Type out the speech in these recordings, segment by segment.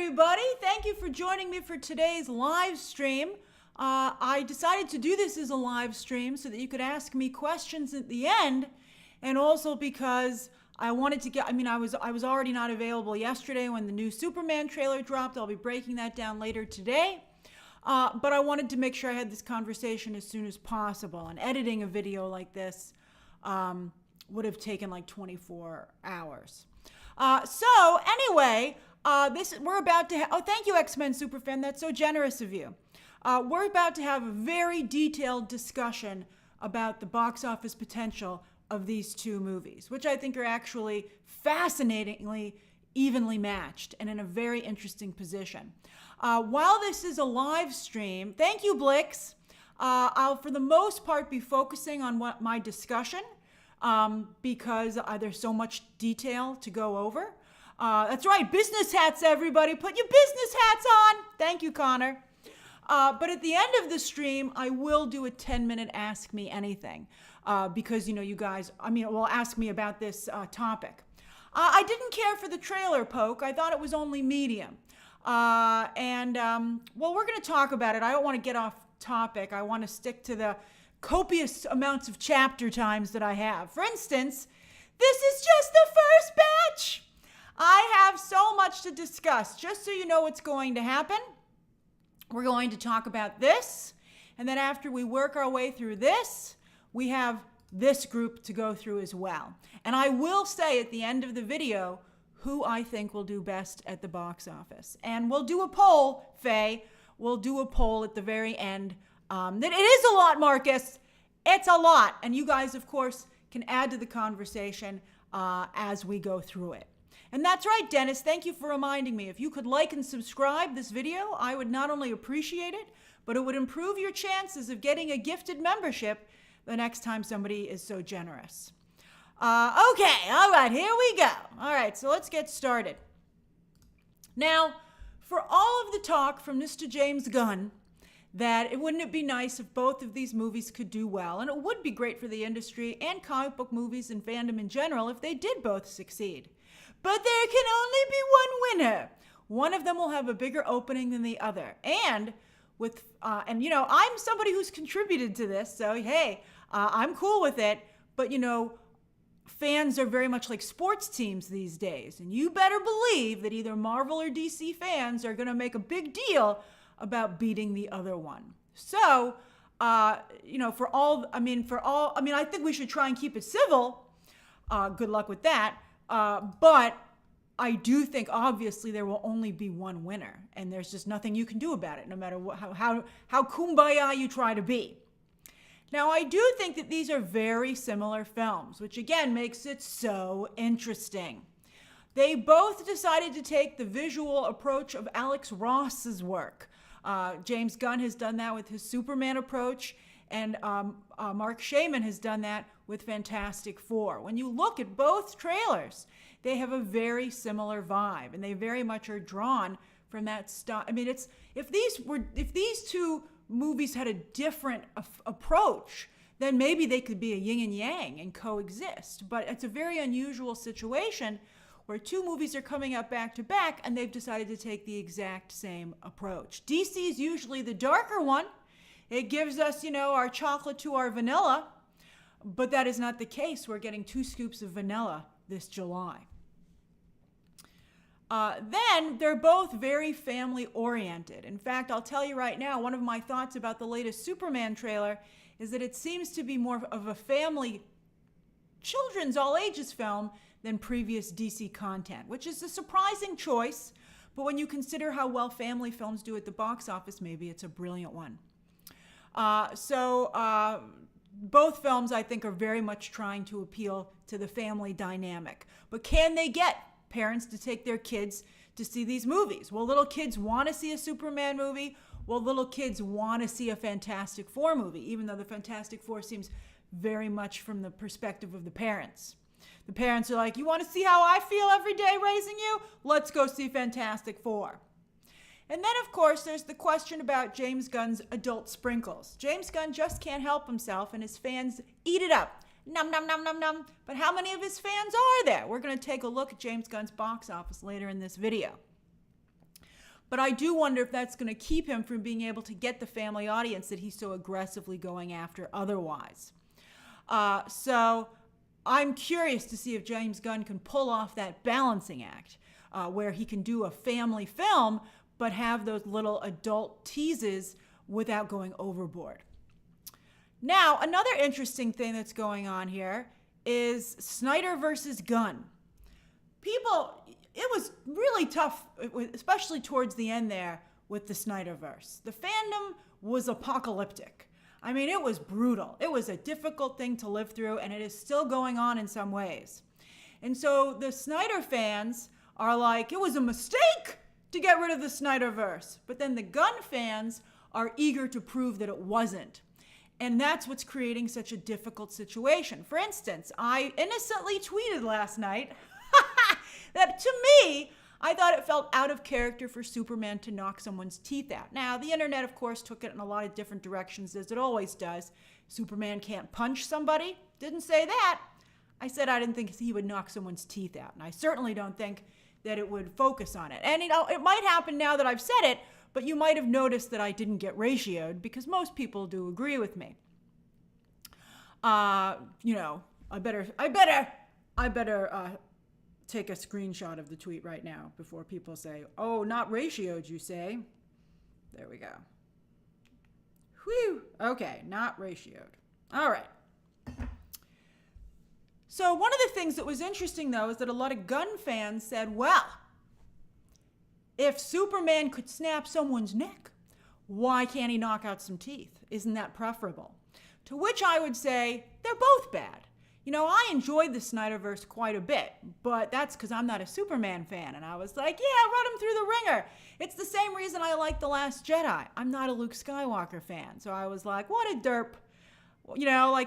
everybody. Thank you for joining me for today's live stream. I decided to do this as a live stream so that you could ask me questions at the end, and also because I wanted to get, I was already not available yesterday when the new Superman trailer dropped. I'll be breaking that down later today. But I wanted to make sure I had this conversation as soon as possible. And editing a video like this would have taken like 24 hours. So anyway, we're about to thank you, X-Men Superfan. That's so generous of you. We're about to have a very detailed discussion about the box office potential of these two movies, which I think are actually fascinatingly evenly matched and in a very interesting position. While this is a live stream, thank you, Blix. I'll, for the most part, be focusing on my discussion because there's so much detail to go over. That's right, business hats, everybody. Put your business hats on. Thank you, Connor. But at the end of the stream, I will do a 10-minute Ask Me Anything because, you guys, will ask me about this topic. I didn't care for the trailer, Poke. I thought it was only medium. Well, we're going to talk about it. I don't want to get off topic. I want to stick to the copious amounts of chapter times that I have. For instance, this is just the first batch. I have so much to discuss. Just so you know what's going to happen, we're going to talk about this. And then after we work our way through this, we have this group to go through as well. And I will say at the end of the video who I think will do best at the box office. And we'll do a poll, Faye. We'll do a poll at the very end. It is a lot, Marcus. It's a lot. And you guys, of course, can add to the conversation as we go through it. And that's right, Dennis. Thank you for reminding me. If you could like and subscribe this video, I would not only appreciate it, but it would improve your chances of getting a gifted membership the next time somebody is so generous. Okay, all right, here we go. All right, so let's get started. Now, for all of the talk from Mr. James Gunn that wouldn't it be nice if both of these movies could do well, and it would be great for the industry and comic book movies and fandom in general if they did both succeed. But there can only be one winner. One of them will have a bigger opening than the other. And I'm somebody who's contributed to this, so hey, I'm cool with it. But fans are very much like sports teams these days. And you better believe that either Marvel or DC fans are going to make a big deal about beating the other one. So, I think we should try and keep it civil. Good luck with that. But I do think obviously there will only be one winner, and there's just nothing you can do about it, no matter how kumbaya you try to be. Now, I do think that these are very similar films, which again makes it so interesting. They both decided to take the visual approach of Alex Ross's work. James Gunn has done that with his Superman approach, and Mark Shaiman has done that with Fantastic Four. When you look at both trailers, they have a very similar vibe, and they very much are drawn from that style. If these two movies had a different approach, then maybe they could be a yin and yang and coexist. But it's a very unusual situation where two movies are coming out back to back, and they've decided to take the exact same approach. DC is usually the darker one. It gives us, our chocolate to our vanilla. But that is not the case. We're getting 2 scoops of vanilla this July. Then they're both very family-oriented. In fact, I'll tell you right now, one of my thoughts about the latest Superman trailer is that it seems to be more of a family, children's, all-ages film than previous DC content, which is a surprising choice. But when you consider how well family films do at the box office, maybe it's a brilliant one. Both films, I think, are very much trying to appeal to the family dynamic. But can they get parents to take their kids to see these movies? Will little kids want to see a Superman movie? Will little kids want to see a Fantastic Four movie, even though the Fantastic Four seems very much from the perspective of the parents? The parents are like, you want to see how I feel every day raising you? Let's go see Fantastic Four. And then, of course, there's the question about James Gunn's adult sprinkles. James Gunn just can't help himself, and his fans eat it up. Num, num, num, num, num. But how many of his fans are there? We're going to take a look at James Gunn's box office later in this video. But I do wonder if that's going to keep him from being able to get the family audience that he's so aggressively going after otherwise. So I'm curious to see if James Gunn can pull off that balancing act where he can do a family film but have those little adult teases without going overboard. Now, another interesting thing that's going on here is Snyder versus Gunn. People, it was really tough, especially towards the end there with the Snyderverse. The fandom was apocalyptic. I mean, it was brutal. It was a difficult thing to live through, and it is still going on in some ways. And so the Snyder fans are like, it was a mistake to get rid of the Snyderverse. But then the Gunn fans are eager to prove that it wasn't. And that's what's creating such a difficult situation. For instance, I innocently tweeted last night that to me, I thought it felt out of character for Superman to knock someone's teeth out. Now, the internet, of course, took it in a lot of different directions, as it always does. Superman can't punch somebody. Didn't say that. I said I didn't think he would knock someone's teeth out. And I certainly don't think that it would focus on it. And, it might happen now that I've said it, but you might have noticed that I didn't get ratioed because most people do agree with me. I better take a screenshot of the tweet right now before people say, oh, not ratioed, you say. There we go. Whew. Okay, not ratioed. All right. So one of the things that was interesting, though, is that a lot of Gunn fans said, well, if Superman could snap someone's neck, why can't he knock out some teeth? Isn't that preferable? To which I would say, they're both bad. I enjoyed the Snyderverse quite a bit, but that's because I'm not a Superman fan. And I was like, yeah, run him through the ringer. It's the same reason I like The Last Jedi. I'm not a Luke Skywalker fan. So I was like, what a derp.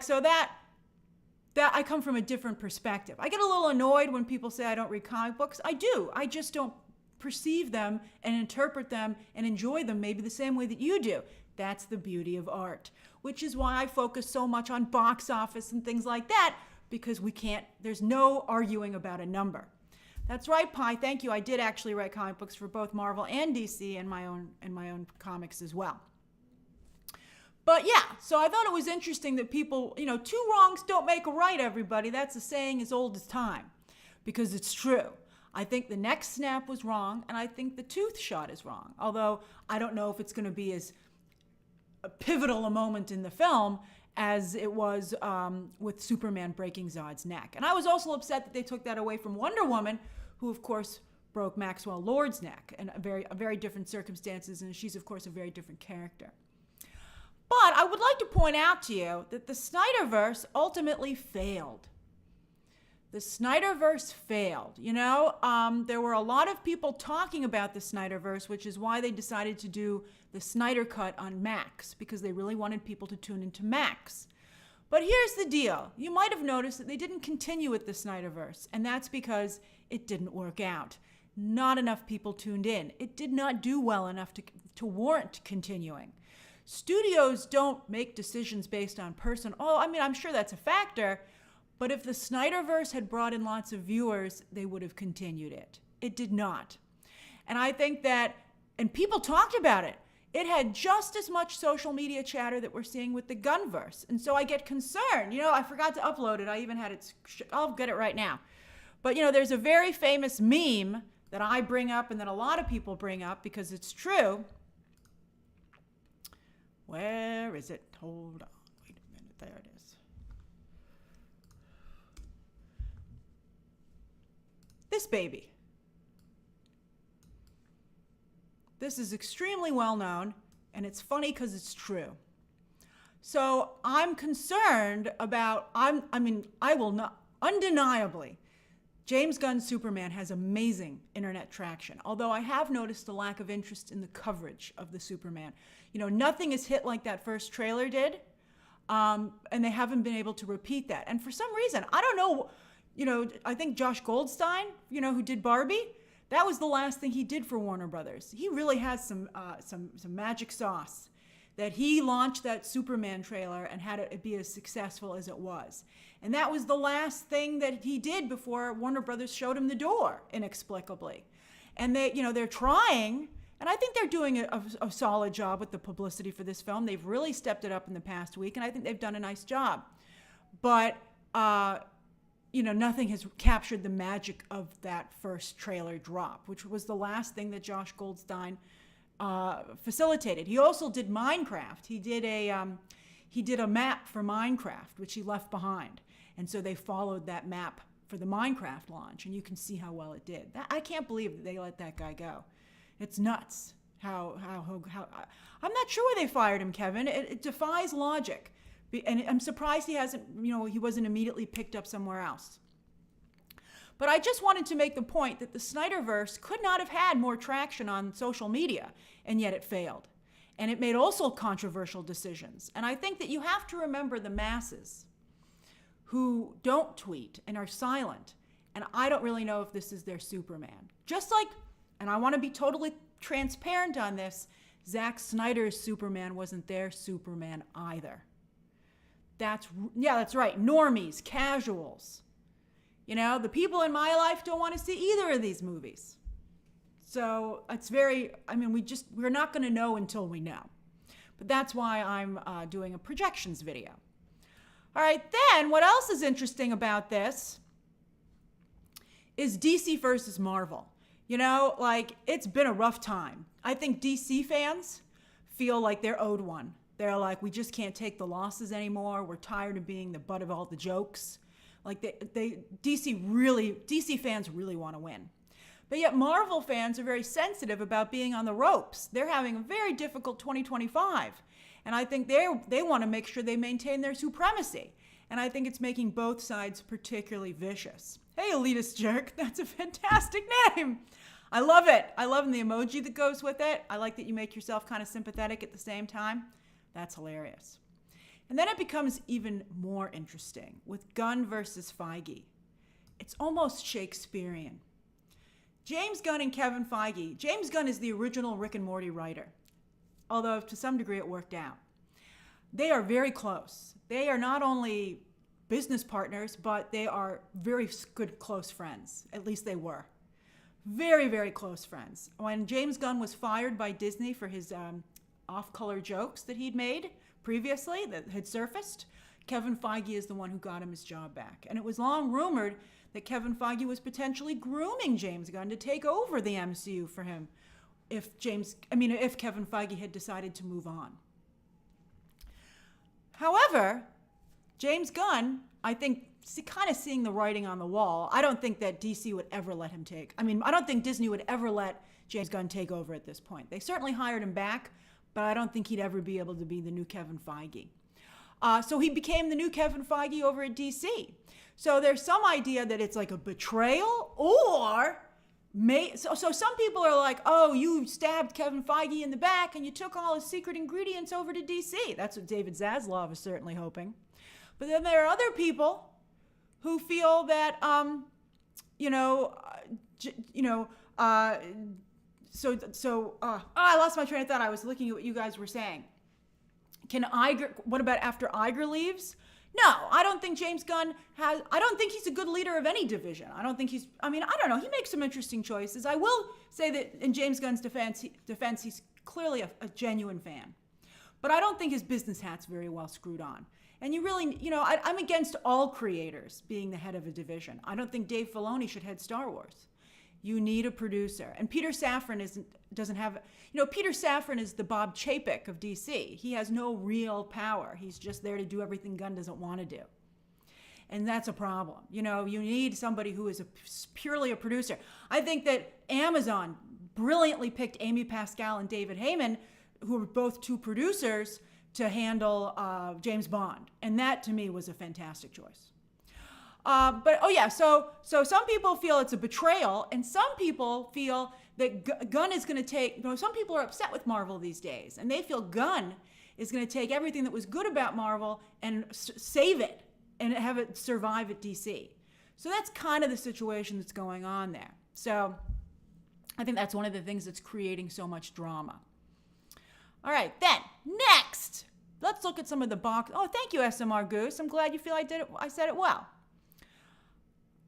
So that I come from a different perspective. I get a little annoyed when people say I don't read comic books. I do. I just don't perceive them and interpret them and enjoy them maybe the same way that you do. That's the beauty of art, which is why I focus so much on box office and things like that, because there's no arguing about a number. That's right, Pi. Thank you. I did actually write comic books for both Marvel and DC and my own comics as well. But yeah, so I thought it was interesting that people, two wrongs don't make a right, everybody. That's a saying as old as time, because it's true. I think the neck snap was wrong, and I think the tooth shot is wrong. Although I don't know if it's going to be as pivotal a moment in the film as it was with Superman breaking Zod's neck. And I was also upset that they took that away from Wonder Woman, who of course broke Maxwell Lord's neck in a very different circumstances, and she's of course a very different character. But I would like to point out to you that the Snyderverse ultimately failed. The Snyderverse failed. There were a lot of people talking about the Snyderverse, which is why they decided to do the Snyder Cut on Max, because they really wanted people to tune into Max. But here's the deal. You might have noticed that they didn't continue with the Snyderverse, and that's because it didn't work out. Not enough people tuned in. It did not do well enough to warrant continuing. Studios don't make decisions based on I'm sure that's a factor, but if the Snyderverse had brought in lots of viewers, they would have continued it. It did not. And I think and people talked about it. It had just as much social media chatter that we're seeing with the Gunverse. And so I get concerned. I forgot to upload it. I even had it. I'll get it right now. But, there's a very famous meme that I bring up and that a lot of people bring up because it's true. Where is it? Hold on. Wait a minute. There it is. This baby. This is extremely well known, and it's funny because it's true. So I'm concerned about, I will not, undeniably, James Gunn's Superman has amazing internet traction, although I have noticed a lack of interest in the coverage of the Superman. Nothing is hit like that first trailer did, and they haven't been able to repeat that. And for some reason, I don't know, I think Josh Goldstein, who did Barbie, that was the last thing he did for Warner Brothers. He really has some magic sauce that he launched that Superman trailer and had it be as successful as it was. And that was the last thing that he did before Warner Brothers showed him the door, inexplicably. And they're trying, And I think they're doing a solid job with the publicity for this film. They've really stepped it up in the past week, and I think they've done a nice job. But, nothing has captured the magic of that first trailer drop, which was the last thing that Josh Goldstein facilitated. He also did Minecraft. He did a map for Minecraft, which he left behind. And so they followed that map for the Minecraft launch, and you can see how well it did. I can't believe that they let that guy go. It's nuts. How I'm not sure why they fired him, Kevin. It defies logic. And I'm surprised he wasn't immediately picked up somewhere else. But I just wanted to make the point that the Snyderverse could not have had more traction on social media, and yet it failed. And it made also controversial decisions. And I think that you have to remember the masses who don't tweet and are silent. And I don't really know if this is their Superman. Just like, and I want to be totally transparent on this, Zack Snyder's Superman wasn't their Superman either. That's right, normies, casuals. The people in my life don't want to see either of these movies. So it's we're not going to know until we know. But that's why I'm doing a projections video. All right, then what else is interesting about this is DC versus Marvel. It's been a rough time. I think DC fans feel like they're owed one. They're like, we just can't take the losses anymore. We're tired of being the butt of all the jokes. Like DC fans really want to win. But yet Marvel fans are very sensitive about being on the ropes. They're having a very difficult 2025. And I think they want to make sure they maintain their supremacy. And I think it's making both sides particularly vicious. Hey, elitist jerk, that's a fantastic name. I love it. I love the emoji that goes with it. I like that you make yourself kind of sympathetic at the same time. That's hilarious. And then it becomes even more interesting with Gunn versus Feige. It's almost Shakespearean. James Gunn and Kevin Feige. James Gunn is the original Rick and Morty writer, although to some degree it worked out. They are very close. They are not only business partners, but they are very good close friends. At least they were. Very, very close friends. When James Gunn was fired by Disney for his off-color jokes that he'd made previously that had surfaced, Kevin Feige is the one who got him his job back. And it was long rumored that Kevin Feige was potentially grooming James Gunn to take over the MCU for him if Kevin Feige had decided to move on. However, James Gunn, I think, kind of seeing the writing on the wall, I don't think that DC would ever let him I don't think Disney would ever let James Gunn take over at this point. They certainly hired him back, but I don't think he'd ever be able to be the new Kevin Feige. So he became the new Kevin Feige over at DC. So there's some idea that it's like a betrayal, or so some people are like, oh, you stabbed Kevin Feige in the back and you took all his secret ingredients over to DC. That's what David Zaslav is certainly hoping. But then there are other people who feel that, I lost my train of thought. I was looking at what you guys were saying. What about after Iger leaves? No, I don't think James Gunn I don't think he's a good leader of any division. I don't think I don't know. He makes some interesting choices. I will say that in James Gunn's defense, he's clearly a genuine fan. But I don't think his business hat's very well screwed on. And you really, I'm against all creators being the head of a division. I don't think Dave Filoni should head Star Wars. You need a producer. And Peter Safran Peter Safran is the Bob Chapek of DC. He has no real power. He's just there to do everything Gunn doesn't want to do. And that's a problem. You need somebody who is purely a producer. I think that Amazon brilliantly picked Amy Pascal and David Heyman, who were both two producers, to handle James Bond. And that, to me, was a fantastic choice. So some people feel it's a betrayal, and some people feel that Gunn is going to take, some people are upset with Marvel these days, and they feel Gunn is going to take everything that was good about Marvel and save it and have it survive at DC. So that's kind of the situation that's going on there. So I think that's one of the things that's creating so much drama. All right, then, next, let's look at some of the box. Oh, thank you, SMR Goose. I'm glad you feel I said it well.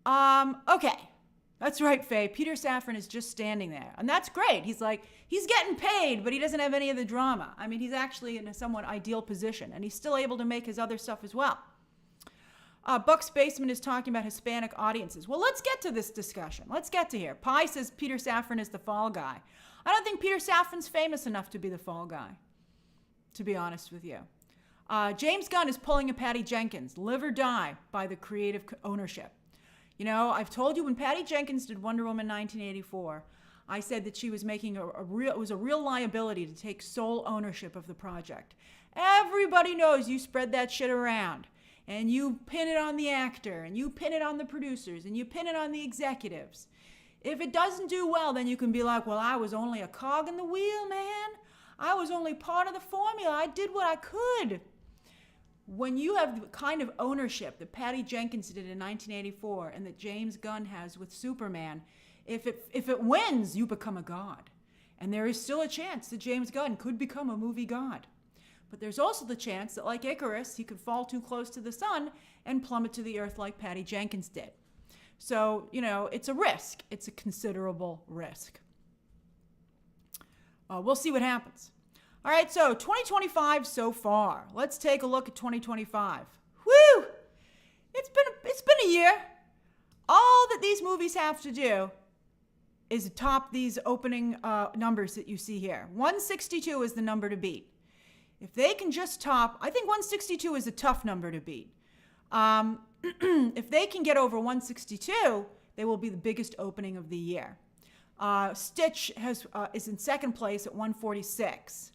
Okay. That's right, Faye. Peter Safran is just standing there. And that's great. He's like, he's getting paid, but he doesn't have any of the drama. I mean, he's actually in a somewhat ideal position, and he's still able to make his other stuff as well. Buck's Basement is talking about Hispanic audiences. Well, let's get to this discussion. Let's get to here. Pi says Peter Safran is the fall guy. I don't think Peter Safran's famous enough to be the fall guy, to be honest with you. James Gunn is pulling a Patty Jenkins, live or die by the creative ownership. You know, I've told you when Patty Jenkins did Wonder Woman 1984, I said that she was making it was a real liability to take sole ownership of the project. Everybody knows you spread that shit around, and you pin it on the actor, and you pin it on the producers, and you pin it on the executives. If it doesn't do well, then you can be like, well, I was only a cog in the wheel, man. I was only part of the formula. I did what I could. When you have the kind of ownership that Patty Jenkins did in 1984 and that James Gunn has with Superman, if it wins, you become a god. And there is still a chance that James Gunn could become a movie god. But there's also the chance that, like Icarus, he could fall too close to the sun and plummet to the earth like Patty Jenkins did. So, you know, it's a risk. It's a considerable risk. We'll see what happens. All right, so 2025 so far. Let's take a look at 2025. Woo! It's been a year. All that these movies have to do is top these opening numbers that you see here. 162 is the number to beat. If they can just top, I think 162 is a tough number to beat. If they can get over 162, they will be the biggest opening of the year. Stitch is in second place at 146.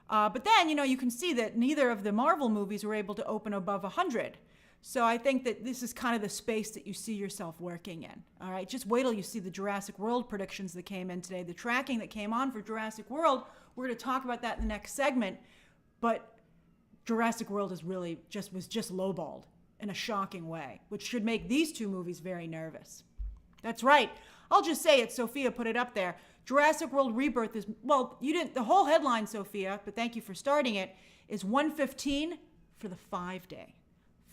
But then, you know, you can see that neither of the Marvel movies were able to open above 100. So I think that this is kind of the space that you see yourself working in. All right, just wait till you see the Jurassic World predictions that came in today. The tracking that came on for Jurassic World, we're going to talk about that in the next segment. But Jurassic World was just lowballed in a shocking way, which should make these two movies very nervous. That's right. I'll just say it. Sophia put it up there. Jurassic World Rebirth is, well, you didn't, the whole headline, Sophia, but thank you for starting it, is 115 for the 5-day.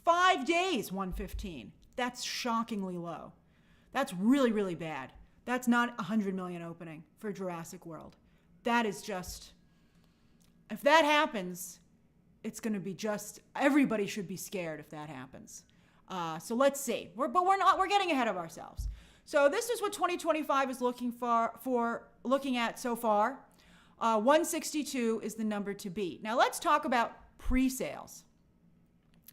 5 days, 115. That's shockingly low. That's really, really bad. That's not 100 million opening for Jurassic World. That is just, if that happens, it's going to be just, everybody should be scared if that happens. So let's see. We're getting ahead of ourselves. So this is what 2025 is looking at so far. 162 is the number to beat. Now let's talk about pre-sales.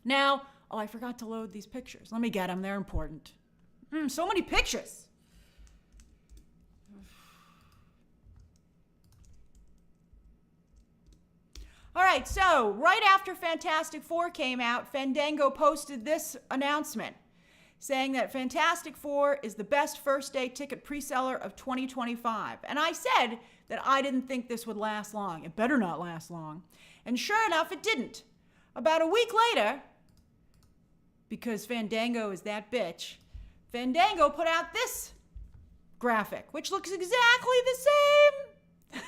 Now, oh, I forgot to load these pictures. Let me get them. They're important. So many pictures. All right, so right after Fantastic Four came out, Fandango posted this announcement saying that Fantastic Four is the best first-day ticket pre-seller of 2025. And I said that I didn't think this would last long. It better not last long. And sure enough, it didn't. About a week later, because Fandango is that bitch, Fandango put out this graphic, which looks exactly the same.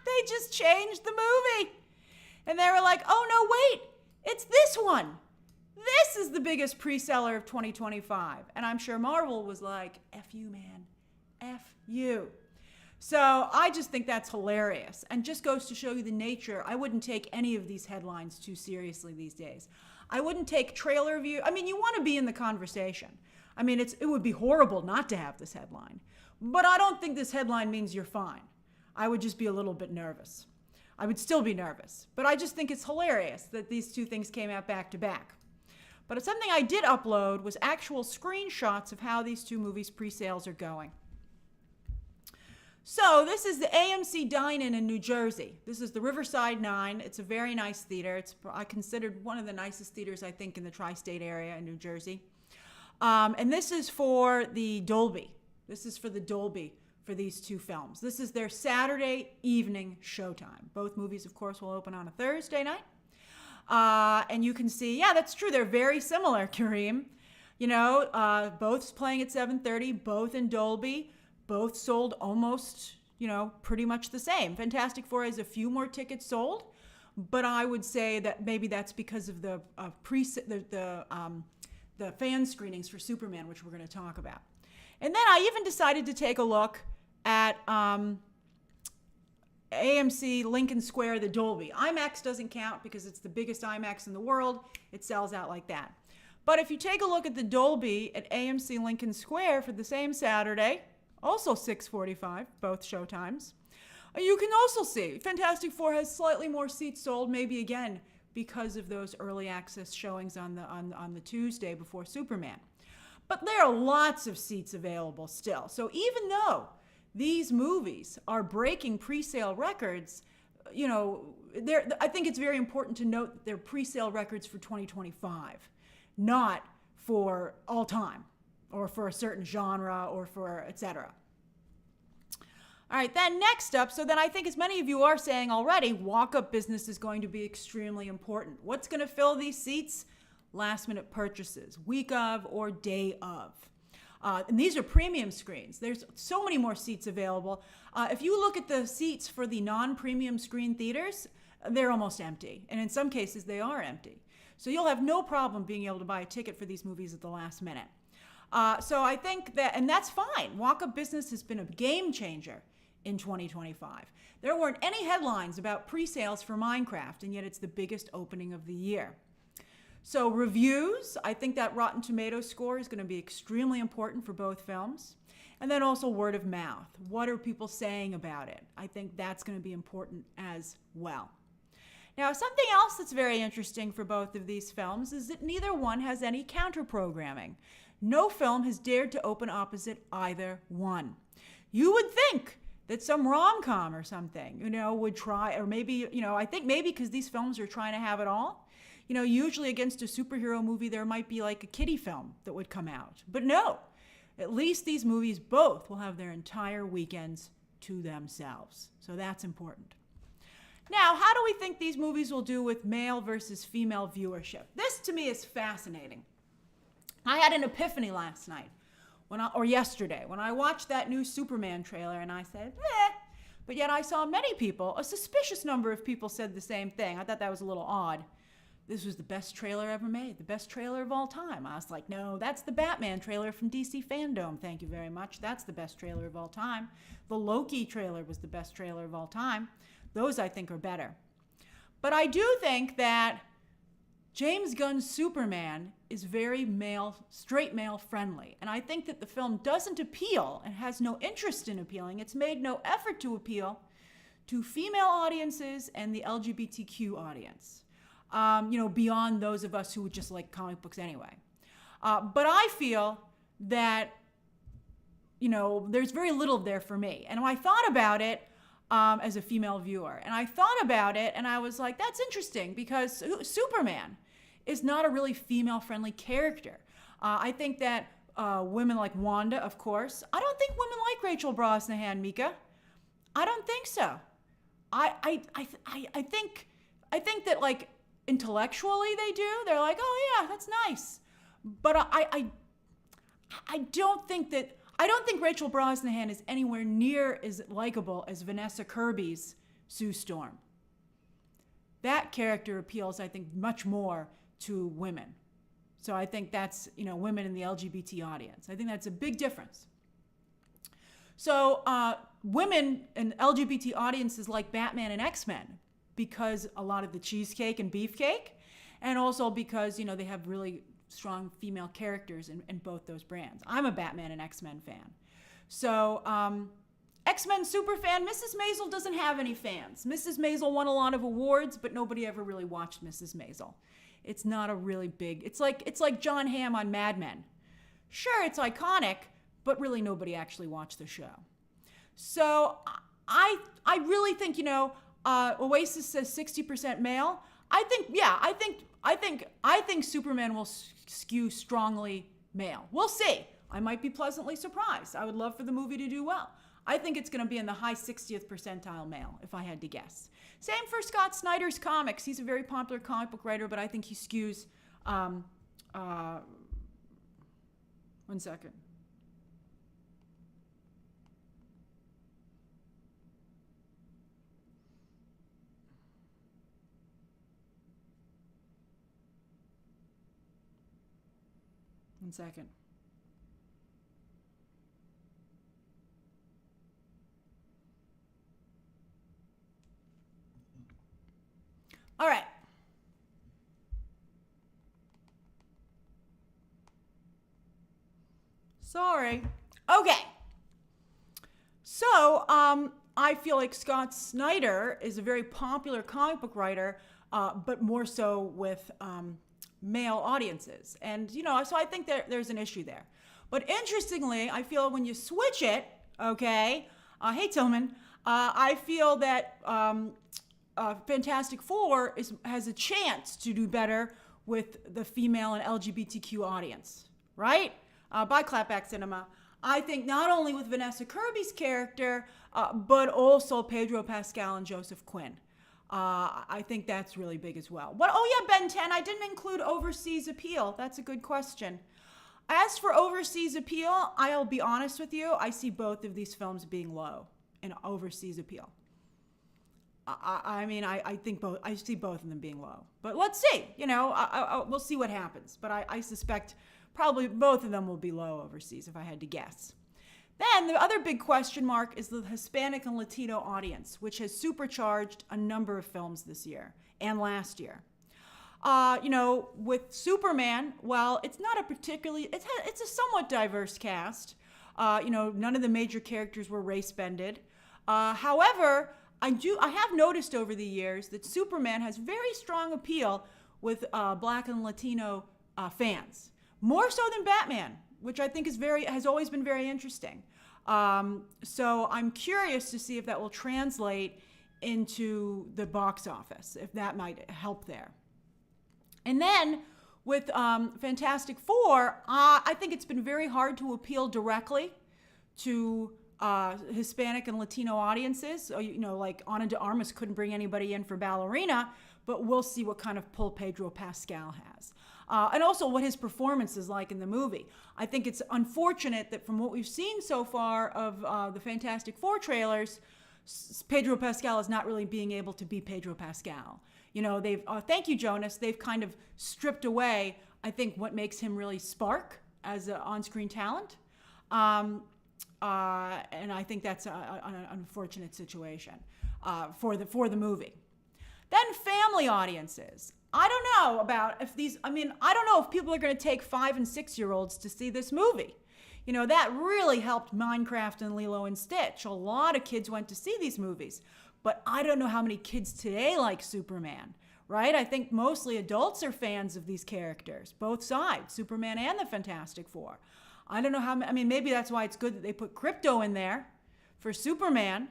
They just changed the movie. And they were like, oh, no, wait, it's this one. This is the biggest pre-seller of 2025. And I'm sure Marvel was like, F you, man. F you. So I just think that's hilarious and just goes to show you the nature. I wouldn't take any of these headlines too seriously these days. I wouldn't take trailer view. I mean, you want to be in the conversation. I mean, it would be horrible not to have this headline. But I don't think this headline means you're fine. I would just be a little bit nervous. I would still be nervous. But I just think it's hilarious that these two things came out back to back. But something I did upload was actual screenshots of how these two movies' pre-sales are going. So this is the AMC Dine-In in New Jersey. This is the Riverside 9. It's a very nice theater. I considered one of the nicest theaters, I think, in the tri-state area in New Jersey. And this is for the Dolby. This is for the Dolby for these two films. This is their Saturday evening showtime. Both movies, of course, will open on a Thursday night. And you can see, yeah, that's true. They're very similar, Kareem. You know, both playing at 7:30, both in Dolby, both sold almost, you know, pretty much the same. Fantastic Four has a few more tickets sold, but I would say that maybe that's because of the fan screenings for Superman, which we're going to talk about. And then I even decided to take a look at AMC Lincoln Square, the Dolby. IMAX doesn't count because it's the biggest IMAX in the world. It sells out like that. But if you take a look at the Dolby at AMC Lincoln Square for the same Saturday, also 6:45, both showtimes, you can also see Fantastic Four has slightly more seats sold, maybe again because of those early access showings on the Tuesday before Superman. But there are lots of seats available still. So even though these movies are breaking pre-sale records, I think it's very important to note that they're pre-sale records for 2025, not for all time or for a certain genre or for et cetera. All right, then next up, so then I think as many of you are saying already, walk-up business is going to be extremely important. What's going to fill these seats? Last-minute purchases, week of or day of. And these are premium screens. There's so many more seats available. If you look at the seats for the non-premium screen theaters, they're almost empty. And in some cases, they are empty. So you'll have no problem being able to buy a ticket for these movies at the last minute. So I think that, and that's fine. Walk-up business has been a game changer in 2025. There weren't any headlines about pre-sales for Minecraft, and yet it's the biggest opening of the year. So reviews, I think that Rotten Tomatoes score is going to be extremely important for both films. And then also word of mouth. What are people saying about it? I think that's going to be important as well. Now, something else that's very interesting for both of these films is that neither one has any counter-programming. No film has dared to open opposite either one. You would think that some rom-com or something, would try, or maybe, I think maybe because these films are trying to have it all. Usually against a superhero movie, there might be like a kiddie film that would come out. But no, at least these movies both will have their entire weekends to themselves. So that's important. Now, how do we think these movies will do with male versus female viewership? This to me is fascinating. I had an epiphany last night, or yesterday, when I watched that new Superman trailer and I said, but yet I saw many people, a suspicious number of people said the same thing. I thought that was a little odd. This was the best trailer ever made, the best trailer of all time. I was like, no, that's the Batman trailer from DC Fandom. Thank you very much. That's the best trailer of all time. The Loki trailer was the best trailer of all time. Those, I think, are better. But I do think that James Gunn's Superman is very straight male friendly. And I think that the film doesn't appeal and has no interest in appealing. It's made no effort to appeal to female audiences and the LGBTQ audience. Beyond those of us who would just like comic books anyway. But I feel that, there's very little there for me. And I thought about it as a female viewer. And I thought about it and I was like, that's interesting because Superman is not a really female-friendly character. I think that women like Wanda, of course. I don't think women like Rachel Brosnahan, Mika. I don't think so. I think that like, intellectually they do. They're like, oh yeah, that's nice. But I don't think Rachel Brosnahan is anywhere near as likable as Vanessa Kirby's Sue Storm. That character appeals, I think, much more to women. So I think that's, women in the LGBT audience. I think that's a big difference. So women and LGBT audiences like Batman and X-Men, because a lot of the cheesecake and beefcake, and also because, they have really strong female characters in both those brands. I'm a Batman and X-Men fan. So X-Men super fan, Mrs. Maisel doesn't have any fans. Mrs. Maisel won a lot of awards, but nobody ever really watched Mrs. Maisel. It's not a really big, it's like John Hamm on Mad Men. Sure, it's iconic, but really nobody actually watched the show. So I really think, Oasis says 60% male. I think Superman will skew strongly male. We'll see. I might be pleasantly surprised. I would love for the movie to do well. I think it's going to be in the high 60th percentile male, if I had to guess. Same for Scott Snyder's comics. He's a very popular comic book writer, but I think he skews. 1 second. All right. Sorry. Okay. So, I feel like Scott Snyder is a very popular comic book writer, but more so with male audiences. And, so I think there's an issue there. But interestingly, I feel when you switch it, okay, hey Tillman, I feel that Fantastic Four has a chance to do better with the female and LGBTQ audience, right? By Clapback Cinema. I think not only with Vanessa Kirby's character, but also Pedro Pascal and Joseph Quinn. I think that's really big as well. But, oh yeah, Ben 10, I didn't include overseas appeal. That's a good question. As for overseas appeal, I'll be honest with you, I see both of these films being low in overseas appeal. I think both. I see both of them being low. But let's see. We'll see what happens. But I suspect probably both of them will be low overseas if I had to guess. Then the other big question mark is the Hispanic and Latino audience, which has supercharged a number of films this year and last year. With Superman, well, it's not a particularly, it's a somewhat diverse cast. None of the major characters were race-bended. However, I have noticed over the years that Superman has very strong appeal with Black and Latino fans, more so than Batman, which I think has always been very interesting. So I'm curious to see if that will translate into the box office, if that might help there. And then with Fantastic Four, I think it's been very hard to appeal directly to Hispanic and Latino audiences. So, like Ana de Armas couldn't bring anybody in for Ballerina, but we'll see what kind of pull Pedro Pascal has. And also what his performance is like in the movie. I think it's unfortunate that from what we've seen so far of the Fantastic Four trailers, Pedro Pascal is not really being able to be Pedro Pascal. They've, thank you, Jonas, they've kind of stripped away, I think, what makes him really spark as an on-screen talent. And I think that's an unfortunate situation for the movie. Then family audiences. I don't know about if I don't know if people are going to take 5 and 6-year-olds to see this movie. That really helped Minecraft and Lilo and Stitch. A lot of kids went to see these movies. But I don't know how many kids today like Superman, right? I think mostly adults are fans of these characters, both sides, Superman and the Fantastic Four. I don't know how, maybe that's why it's good that they put Crypto in there for Superman,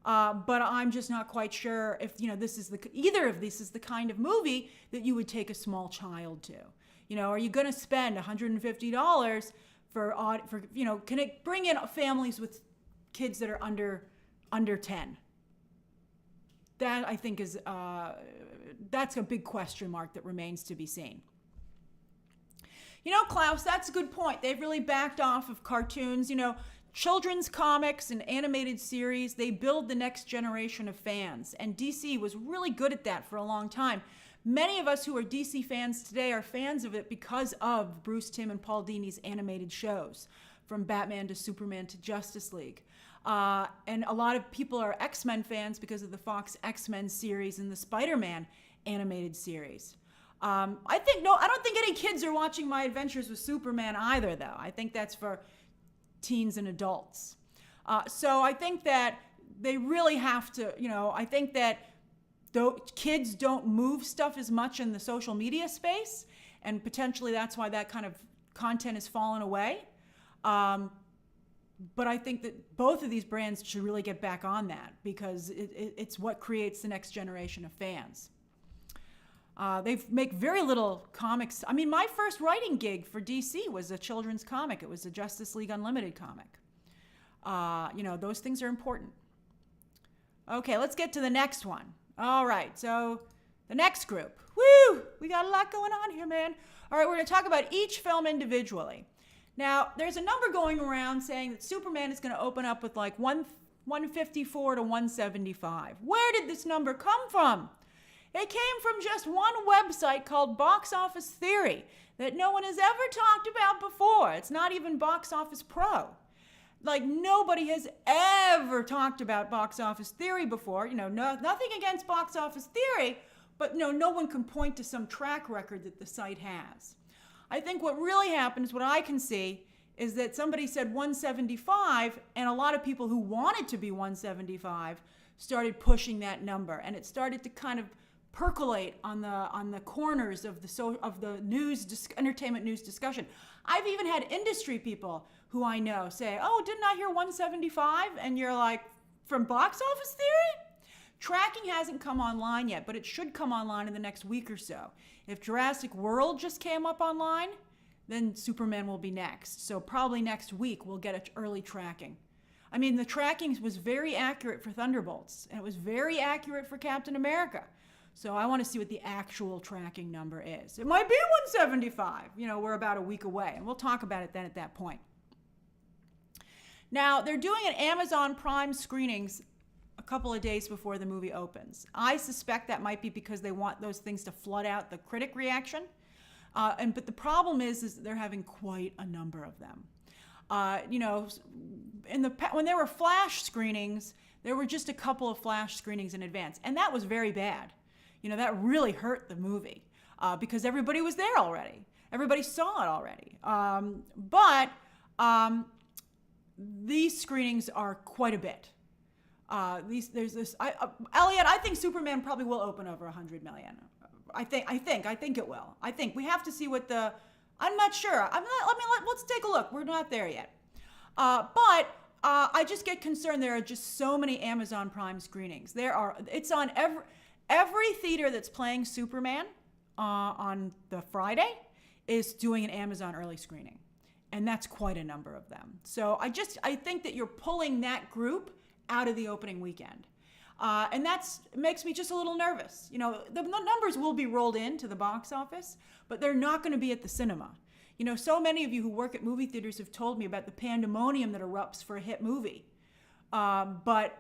but I'm just not quite sure if, either of these is the kind of movie that you would take a small child to. Are you going to spend $150 for can it bring in families with kids that are under 10? That, I think, is that's a big question mark that remains to be seen. Klaus, that's a good point. They've really backed off of cartoons. Children's comics and animated series, they build the next generation of fans. And DC was really good at that for a long time. Many of us who are DC fans today are fans of it because of Bruce Timm and Paul Dini's animated shows, from Batman to Superman to Justice League. And a lot of people are X-Men fans because of the Fox X-Men series and the Spider-Man animated series. I don't think any kids are watching My Adventures with Superman either, though. I think that's for teens and adults. So I think that they really have to, I think that kids don't move stuff as much in the social media space, and potentially that's why that kind of content has fallen away. But I think that both of these brands should really get back on that because it's what creates the next generation of fans. They make very little comics. My first writing gig for DC was a children's comic. It was a Justice League Unlimited comic. Those things are important. Okay, let's get to the next one. All right, so the next group. Woo! We got a lot going on here, man. All right, we're going to talk about each film individually. Now, there's a number going around saying that Superman is going to open up with like 154 to 175. Where did this number come from? It came from just one website called Box Office Theory that no one has ever talked about before. It's not even Box Office Pro. Like, nobody has ever talked about Box Office Theory before. Nothing against Box Office Theory, but no one can point to some track record that the site has. I think what really happens, what I can see, is that somebody said 175, and a lot of people who wanted to be 175 started pushing that number, and it started to kind of percolate on the corners of the entertainment news discussion. I've even had industry people who I know say, "Oh, didn't I hear 175?" And you're like, "From box office theory?" Tracking hasn't come online yet, but it should come online in the next week or so. If Jurassic World just came up online, then Superman will be next. So probably next week we'll get an early tracking. I mean, the tracking was very accurate for Thunderbolts, and it was very accurate for Captain America. So I want to see what the actual tracking number is. It might be 175. We're about a week away, and we'll talk about it then at that point. Now, they're doing an Amazon Prime screenings a couple of days before the movie opens. I suspect that might be because they want those things to flood out the critic reaction. But the problem is they're having quite a number of them. When there were flash screenings, there were just a couple of flash screenings in advance, and that was very bad. That really hurt the movie because everybody was there already. Everybody saw it already. But these screenings are quite a bit. Elliot, I think Superman probably will open over 100 million. I think it will. I think we have to see what I'm not sure. Let's take a look. We're not there yet. But I just get concerned. There are just so many Amazon Prime screenings. It's on every theater that's playing Superman on the Friday is doing an Amazon early screening. And that's quite a number of them. So I think that you're pulling that group out of the opening weekend. And that makes me just a little nervous. The numbers will be rolled into the box office, but they're not going to be at the cinema. So many of you who work at movie theaters have told me about the pandemonium that erupts for a hit movie. But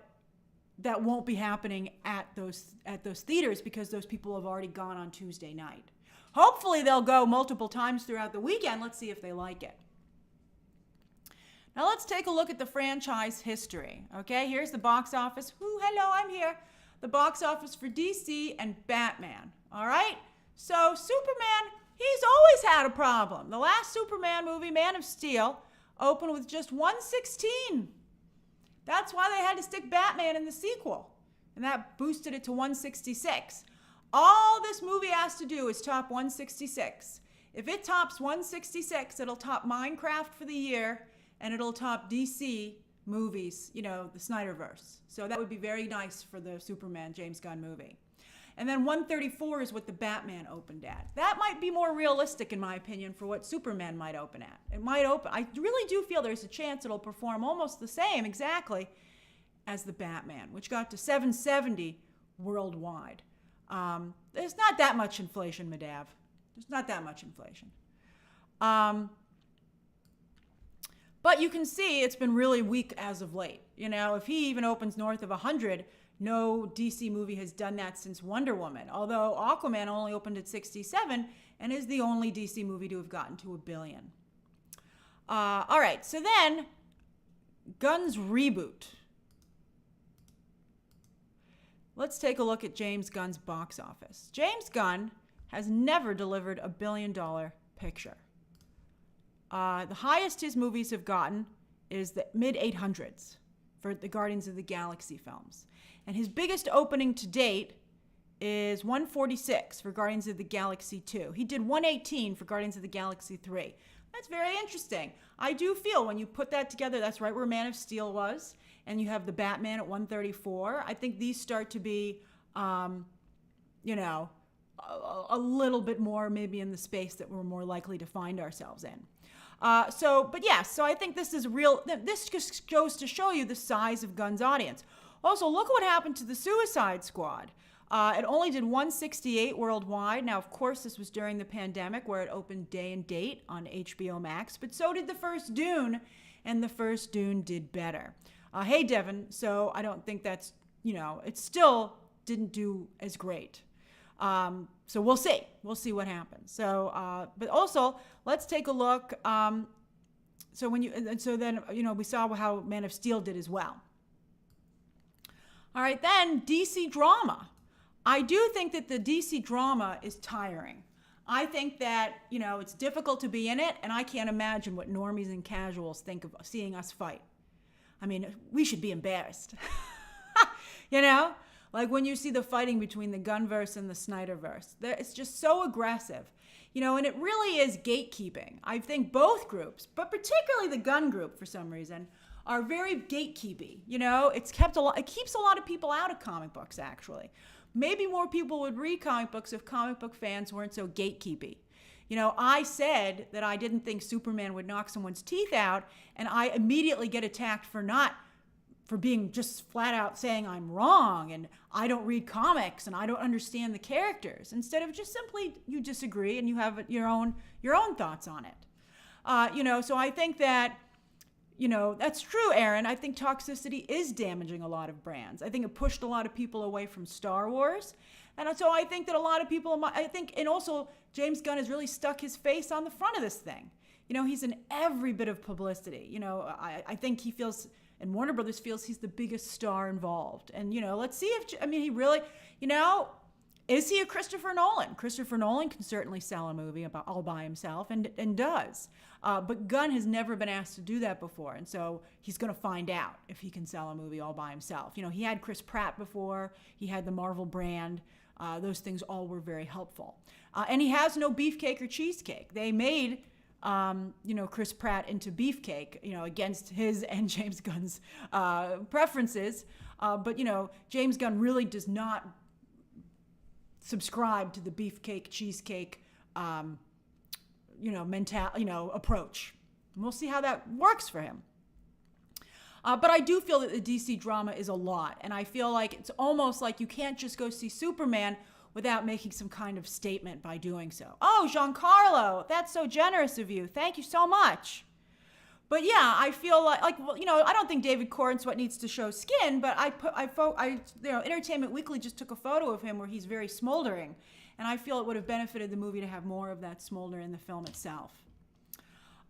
that won't be happening at those theaters because those people have already gone on Tuesday night. Hopefully they'll go multiple times throughout the weekend. Let's see if they like it. Now let's take a look at the franchise history. Okay, here's the box office. Hello, I'm here. The box office for DC and Batman. All right, so Superman, he's always had a problem. The last Superman movie, Man of Steel, opened with just 116. That's why they had to stick Batman in the sequel, and that boosted it to 166. All this movie has to do is top 166. If it tops 166, it'll top Minecraft for the year, and it'll top DC movies, the Snyderverse. So that would be very nice for the Superman James Gunn movie. And then 134 is what the Batman opened at. That might be more realistic, in my opinion, for what Superman might open at. I really do feel there's a chance it'll perform almost the same exactly as the Batman, which got to 770 worldwide. There's not that much inflation, Madav. There's not that much inflation. But you can see it's been really weak as of late. If he even opens north of 100, no DC movie has done that since Wonder Woman, although Aquaman only opened at 67 and is the only DC movie to have gotten to $1 billion. All right, so then Gunn's reboot. Let's take a look at James Gunn's box office. James Gunn has never delivered $1 billion picture. The highest his movies have gotten is the mid-800s for the Guardians of the Galaxy films. And his biggest opening to date is 146 for Guardians of the Galaxy 2. He did 118 for Guardians of the Galaxy 3. That's very interesting. I do feel when you put that together, that's right where Man of Steel was, and you have the Batman at 134. I think these start to be, a little bit more maybe in the space that we're more likely to find ourselves in. So I think this is real. This just goes to show you the size of Gunn's audience. Also, look what happened to the Suicide Squad. It only did 168 worldwide. Now, of course, this was during the pandemic where it opened day and date on HBO Max, but so did the first Dune, and the first Dune did better. Hey, Devin, so I don't think that's, it still didn't do as great. So we'll see. We'll see what happens. So, but also, let's take a look. We saw how Man of Steel did as well. All right, then DC drama. I do think that the DC drama is tiring. I think that, it's difficult to be in it, and I can't imagine what normies and casuals think of seeing us fight. I mean, we should be embarrassed. Like when you see the fighting between the Gunverse and the Snyderverse. It's just so aggressive. And it really is gatekeeping. I think both groups, but particularly the Gunn group for some reason, are very gatekeepy. It keeps a lot of people out of comic books, actually. Maybe more people would read comic books if comic book fans weren't so gatekeepy. I said that I didn't think Superman would knock someone's teeth out, and I immediately get attacked for being just flat out saying I'm wrong and I don't read comics and I don't understand the characters, instead of just simply you disagree and you have your own thoughts on it. So I think that, that's true, Aaron. I think toxicity is damaging a lot of brands. I think it pushed a lot of people away from Star Wars. And so I think that a lot of people, and also James Gunn has really stuck his face on the front of this thing. He's in every bit of publicity. I think he feels, and Warner Brothers feels, he's the biggest star involved. And, let's see if, he really, is he a Christopher Nolan? Christopher Nolan can certainly sell a movie all by himself and does. But Gunn has never been asked to do that before. And so he's going to find out if he can sell a movie all by himself. He had Chris Pratt before. He had the Marvel brand. Those things all were very helpful. And he has no beefcake or cheesecake. They made, Chris Pratt into beefcake, against his and James Gunn's preferences. But James Gunn really does not subscribe to the beefcake, cheesecake, approach. And we'll see how that works for him. But I do feel that the DC drama is a lot, and I feel like it's almost like you can't just go see Superman without making some kind of statement by doing so. Oh, Giancarlo, that's so generous of you. Thank you so much. But yeah, I feel like I don't think David Corenswet needs to show skin, but Entertainment Weekly just took a photo of him where he's very smoldering, and I feel it would have benefited the movie to have more of that smolder in the film itself.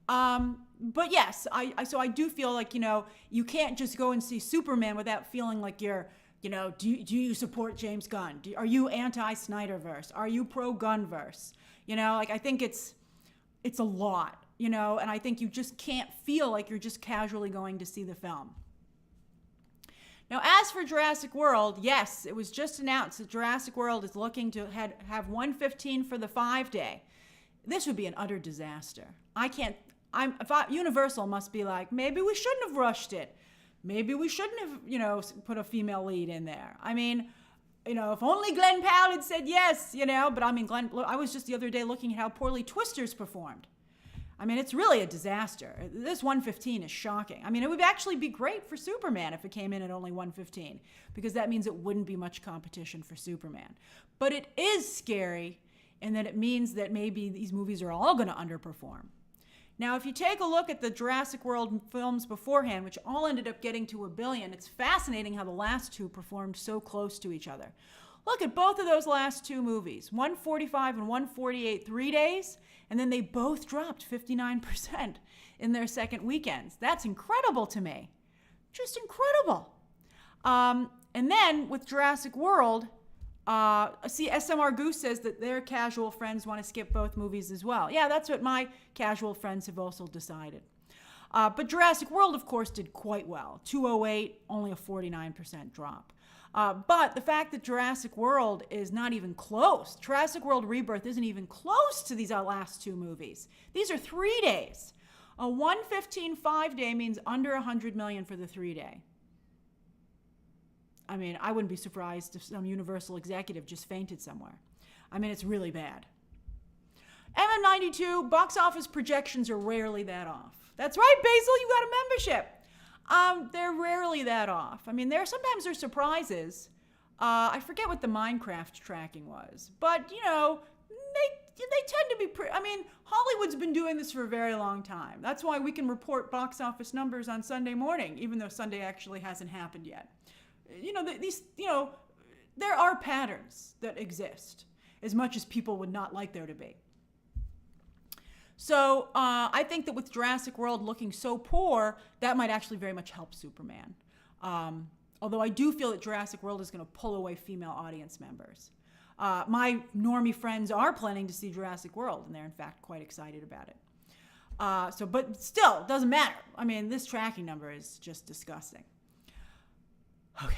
But yes, so I do feel like, you can't just go and see Superman without feeling like you're, do you support James Gunn? Are you anti-Snyderverse? Are you pro-Gunverse? I think it's a lot, and I think you just can't feel like you're just casually going to see the film. Now, as for Jurassic World, yes, it was just announced that Jurassic World is looking to have 115 for the 5-day. This would be an utter disaster. Universal must be like, maybe we shouldn't have rushed it. Maybe we shouldn't have, put a female lead in there. If only Glenn Powell had said yes, but I was just the other day looking at how poorly Twisters performed. It's really a disaster. This 115 is shocking. It would actually be great for Superman if it came in at only 115, because that means it wouldn't be much competition for Superman. But it is scary in that it means that maybe these movies are all going to underperform. Now, if you take a look at the Jurassic World films beforehand, which all ended up getting to $1 billion, it's fascinating how the last two performed so close to each other. Look at both of those last two movies, 145 and 148 3 days, and then they both dropped 59% in their second weekends. That's incredible to me. Just incredible. And then with Jurassic World, SMR Goose says that their casual friends want to skip both movies as well. Yeah, that's what my casual friends have also decided. But Jurassic World, of course, did quite well. 208, only a 49% drop. But the fact that Jurassic World is not even close, Jurassic World Rebirth isn't even close to these last two movies. These are 3 days. A 115 5-day means under 100 million for the 3-day. I wouldn't be surprised if some Universal executive just fainted somewhere. It's really bad. MM92, box office projections are rarely that off. That's right, Basil, you got a membership. They're rarely that off. Sometimes they're surprises. I forget what the Minecraft tracking was. But, they tend to be Hollywood's been doing this for a very long time. That's why we can report box office numbers on Sunday morning, even though Sunday actually hasn't happened yet. There are patterns that exist, as much as people would not like there to be. So I think that with Jurassic World looking so poor, that might actually very much help Superman. Although I do feel that Jurassic World is going to pull away female audience members. My normie friends are planning to see Jurassic World, and they're in fact quite excited about it. But still, it doesn't matter. I mean, this tracking number is just disgusting. Okay.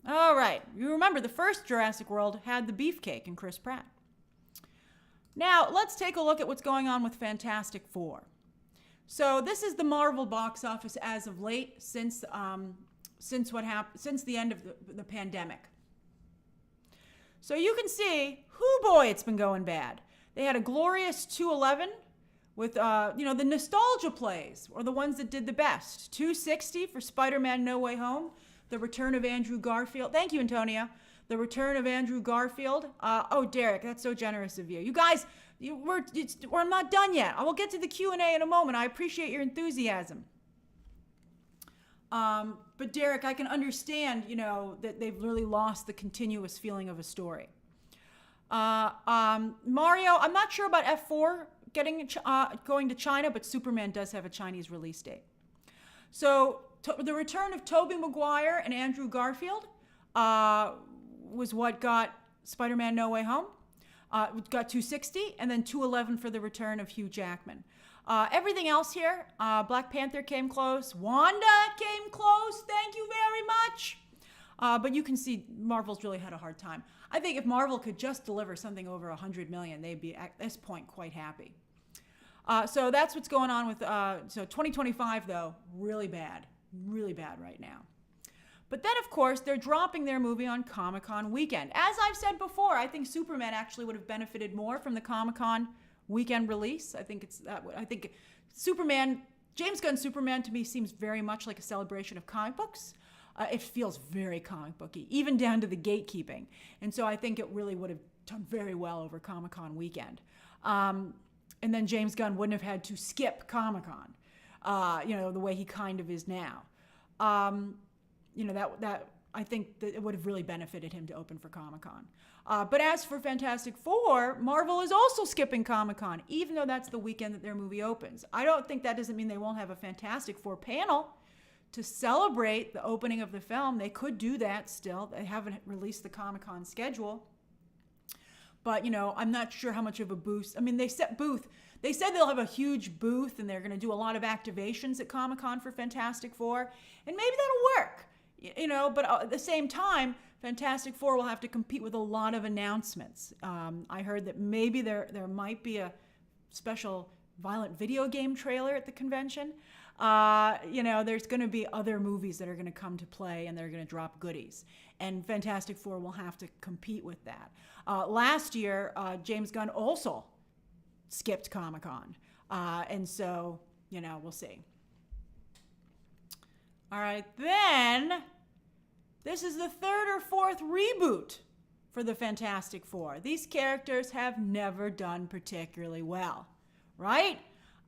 All right. You remember the first Jurassic World had the beefcake and Chris Pratt. Now, let's take a look at what's going on with Fantastic Four. So this is the Marvel box office as of late, since the end of the pandemic. So you can see, boy, it's been going bad. They had a glorious 211 with, the nostalgia plays, or the ones that did the best. 260 for Spider-Man No Way Home, the return of Andrew Garfield. Thank you, Antonia. The return of Andrew Garfield. Derek, that's so generous of you. You guys, we're not done yet. I will get to the Q&A in a moment. I appreciate your enthusiasm. But Derek, I can understand, that they've really lost the continuous feeling of a story. Mario, I'm not sure about F4 going to China, but Superman does have a Chinese release date. So the return of Tobey Maguire and Andrew Garfield was what got Spider-Man No Way Home. Got 260, and then 211 for the return of Hugh Jackman. Everything else here, Black Panther came close. Wanda came close. Thank you very much. But you can see Marvel's really had a hard time. I think if Marvel could just deliver something over 100 million, they'd be at this point quite happy. So that's what's going on with, 2025 though, really bad right now. But then, of course, they're dropping their movie on Comic-Con weekend. As I've said before, I think Superman actually would have benefited more from the Comic-Con weekend release. I think Superman, James Gunn's Superman to me seems very much like a celebration of comic books. It feels very comic booky, even down to the gatekeeping. And so I think it really would have done very well over Comic-Con weekend. And then James Gunn wouldn't have had to skip Comic-Con, the way he kind of is now. That I think that it would have really benefited him to open for Comic-Con. But as for Fantastic Four, Marvel is also skipping Comic-Con, even though that's the weekend that their movie opens. I don't think that doesn't mean they won't have a Fantastic Four panel to celebrate the opening of the film. They could do that still. They haven't released the Comic-Con schedule. But, I'm not sure how much of a boost. I mean, they said they'll have a huge booth and they're going to do a lot of activations at Comic-Con for Fantastic Four. And maybe that'll work. But at the same time, Fantastic Four will have to compete with a lot of announcements. I heard that maybe there might be a special violent video game trailer at the convention. There's going to be other movies that are going to come to play and they're going to drop goodies. And Fantastic Four will have to compete with that. Last year, James Gunn also skipped Comic-Con. And so, we'll see. All right, then, this is the third or fourth reboot for the Fantastic Four. These characters have never done particularly well, right?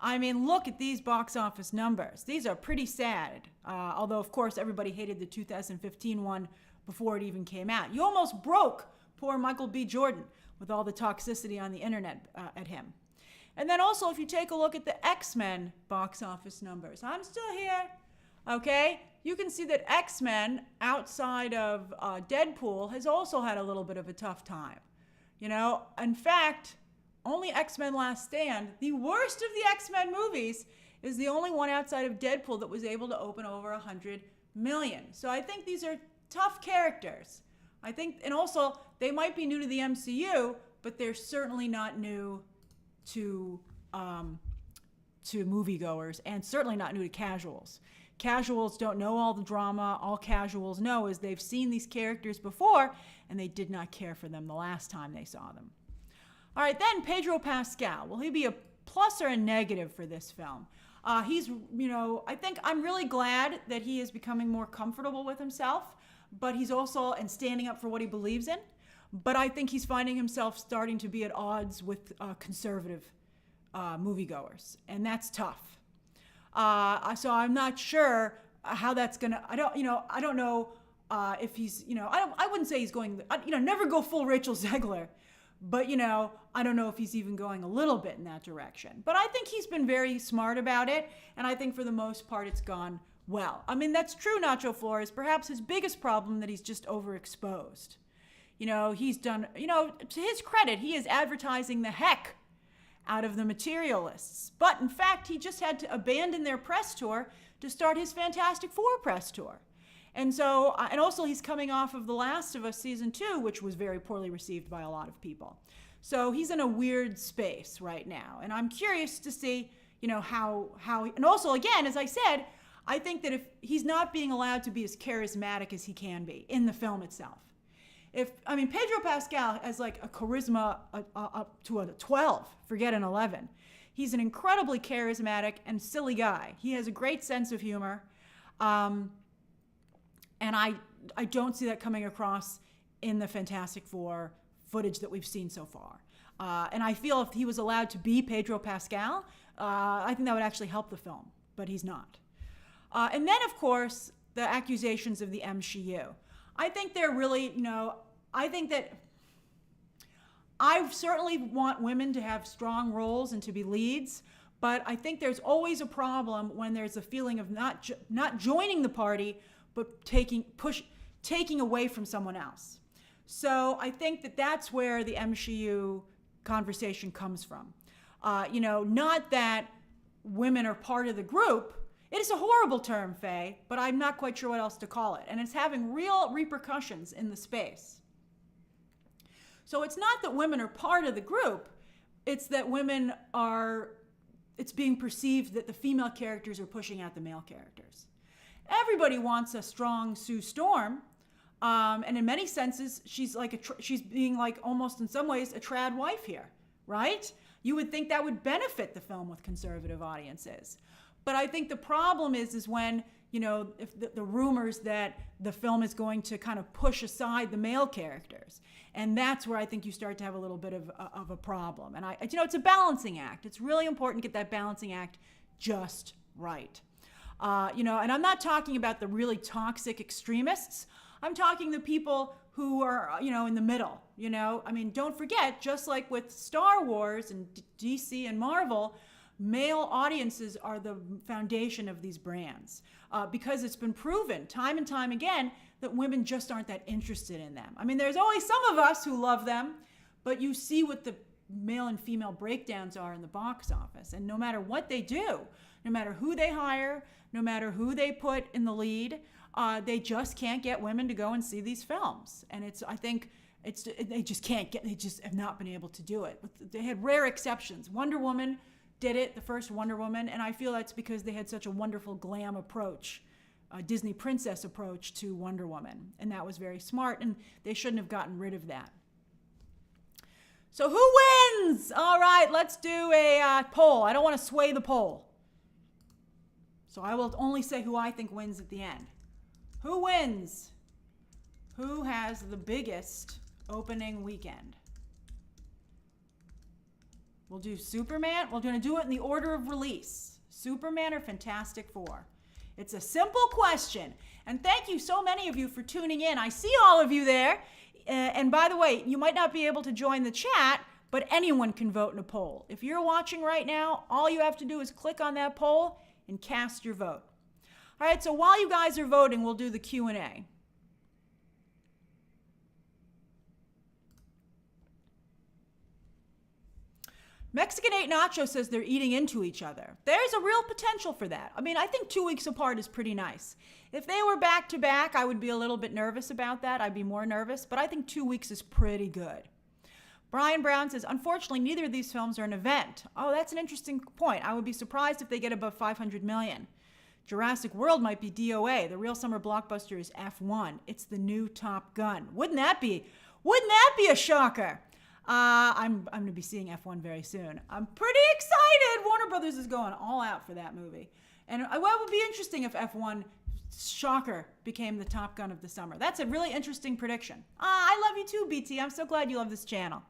I mean, look at these box office numbers. These are pretty sad, although, of course, everybody hated the 2015 one before it even came out. You almost broke poor Michael B. Jordan with all the toxicity on the internet at him. And then also, if you take a look at the X-Men box office numbers, I'm still here. Okay, you can see that X-Men, outside of Deadpool, has also had a little bit of a tough time. In fact, only X-Men Last Stand, the worst of the X-Men movies, is the only one outside of Deadpool that was able to open over 100 million. So I think these are tough characters. And also, they might be new to the MCU, but they're certainly not new to moviegoers, and certainly not new to casuals. Casuals don't know all the drama. All casuals know is they've seen these characters before, and they did not care for them the last time they saw them. All right, then Pedro Pascal. Will he be a plus or a negative for this film? I think I'm really glad that he is becoming more comfortable with himself, but he's also, and standing up for what he believes in. But I think he's finding himself starting to be at odds with conservative moviegoers, and that's tough. So I'm not sure how that's gonna. I don't know if he's. I wouldn't say he's going. Never go full Rachel Zegler, but I don't know if he's even going a little bit in that direction. But I think he's been very smart about it, and I think for the most part it's gone well. I mean, that's true, Nacho Flores. Perhaps his biggest problem that he's just overexposed. He's done, to his credit, he is advertising the heck out of the materialists. But in fact, he just had to abandon their press tour to start his Fantastic Four press tour. And so, and also he's coming off of The Last of Us season 2, which was very poorly received by a lot of people. So he's in a weird space right now. And I'm curious to see, how, and also again, as I said, I think that if he's not being allowed to be as charismatic as he can be in the film itself. Pedro Pascal has like a charisma up to a 12, forget an 11. He's an incredibly charismatic and silly guy. He has a great sense of humor. And I don't see that coming across in the Fantastic Four footage that we've seen so far. And I feel if he was allowed to be Pedro Pascal, I think that would actually help the film, but he's not. And then, of course, the accusations of the MCU. I think they're really, I think that I certainly want women to have strong roles and to be leads, but I think there's always a problem when there's a feeling of not joining the party, but taking away from someone else. So I think that that's where the MCU conversation comes from. Not that women are part of the group. It is a horrible term, Faye, but I'm not quite sure what else to call it. And it's having real repercussions in the space. So it's not that women are part of the group. It's that it's being perceived that the female characters are pushing out the male characters. Everybody wants a strong Sue Storm, and in many senses, she's being like almost in some ways a trad wife here, right? You would think that would benefit the film with conservative audiences, but I think the problem is when if the rumors that the film is going to kind of push aside the male characters, and that's where I think you start to have a little bit of a problem. And it's a balancing act. It's really important to get that balancing act just right. And I'm not talking about the really toxic extremists. I'm talking the people who are, in the middle, don't forget, just like with Star Wars and DC and Marvel, male audiences are the foundation of these brands because it's been proven time and time again that women just aren't that interested in them. There's always some of us who love them, but you see what the male and female breakdowns are in the box office. And no matter what they do, no matter who they hire, no matter who they put in the lead, they just can't get women to go and see these films. And they just have not been able to do it. They had rare exceptions. Wonder Woman did it, the first Wonder Woman, and I feel that's because they had such a wonderful glam approach, a Disney princess approach to Wonder Woman. And that was very smart, and they shouldn't have gotten rid of that. So who wins? All right, let's do a poll. I don't want to sway the poll. So I will only say who I think wins at the end. Who wins? Who has the biggest opening weekend? We'll do Superman. We're going to do it in the order of release. Superman or Fantastic Four? It's a simple question. And thank you so many of you for tuning in. I see all of you there. And by the way, you might not be able to join the chat, but anyone can vote in a poll. If you're watching right now, all you have to do is click on that poll and cast your vote. All right, so while you guys are voting, we'll do the Q&A. Mexican 8 Nacho says they're eating into each other. There's a real potential for that. I think 2 weeks apart is pretty nice. If they were back to back, I would be a little bit nervous about that. I'd be more nervous, but I think 2 weeks is pretty good. Brian Brown says, unfortunately, neither of these films are an event. Oh, that's an interesting point. I would be surprised if they get above 500 million. Jurassic World might be DOA. The real summer blockbuster is F1. It's the new Top Gun. Wouldn't that be a shocker? I'm going to be seeing F1 very soon. I'm pretty excited. Warner Brothers is going all out for that movie. And it would be interesting if F1, shocker, became the Top Gun of the summer. That's a really interesting prediction. I love you too, BT. I'm so glad you love this channel.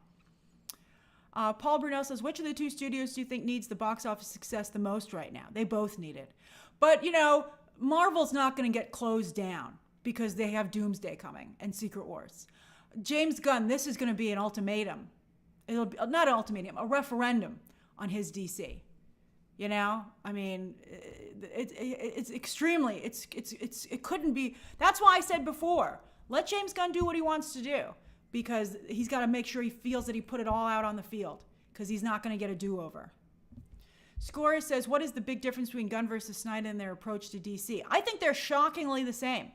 Paul Brunel says, which of the two studios do you think needs the box office success the most right now? They both need it. But, Marvel's not going to get closed down because they have Doomsday coming and Secret Wars. James Gunn, this is going to be an ultimatum. It'll be not an ultimatum, a referendum on his DC. You know, I mean, it's extremely, it couldn't be. That's why I said before, let James Gunn do what he wants to do, because he's got to make sure he feels that he put it all out on the field, because he's not going to get a do-over. Scorer says, what is the big difference between Gunn versus Snyder and their approach to DC? I think they're shockingly the same.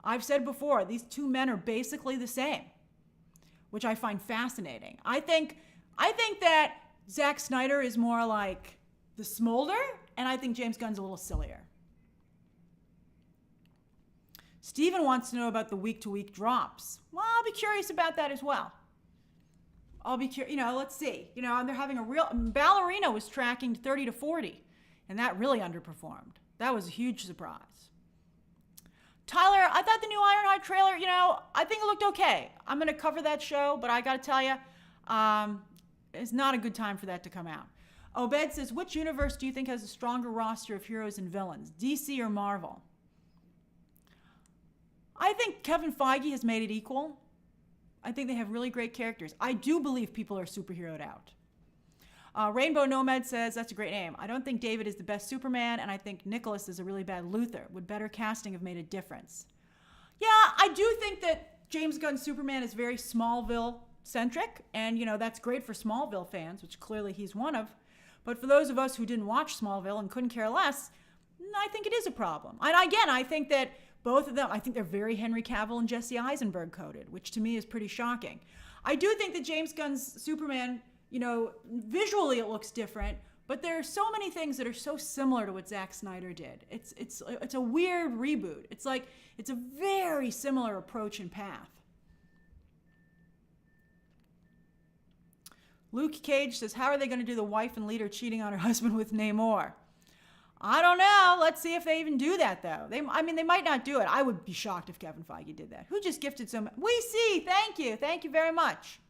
I've said before, these two men are basically the same, which I find fascinating. I think that Zack Snyder is more like the smolder, and I think James Gunn's a little sillier. Steven wants to know about the week-to-week drops. Well, I'll be curious about that as well. I'll be curious, let's see. They're having Ballerina was tracking 30 to 40, and that really underperformed. That was a huge surprise. Tyler, I thought the new Ironhide trailer, I think it looked okay. I'm going to cover that show, but I got to tell you, it's not a good time for that to come out. Obed says, which universe do you think has a stronger roster of heroes and villains, DC or Marvel? I think Kevin Feige has made it equal. I think they have really great characters. I do believe people are superheroed out. Rainbow Nomad says, that's a great name. I don't think David is the best Superman, and I think Nicholas is a really bad Luthor. Would better casting have made a difference? Yeah, I do think that James Gunn's Superman is very Smallville-centric, and, that's great for Smallville fans, which clearly he's one of. But for those of us who didn't watch Smallville and couldn't care less, I think it is a problem. And again, I think that both of them, I think they're very Henry Cavill and Jesse Eisenberg coded, which to me is pretty shocking. I do think that James Gunn's Superman, visually it looks different, but there are so many things that are so similar to what Zack Snyder did. It's a weird reboot. It's a very similar approach and path. Luke Cage says, how are they going to do the wife and leader cheating on her husband with Namor? I don't know. Let's see if they even do that, though. They might not do it. I would be shocked if Kevin Feige did that. Who just gifted so much? We see. Thank you. Thank you very much.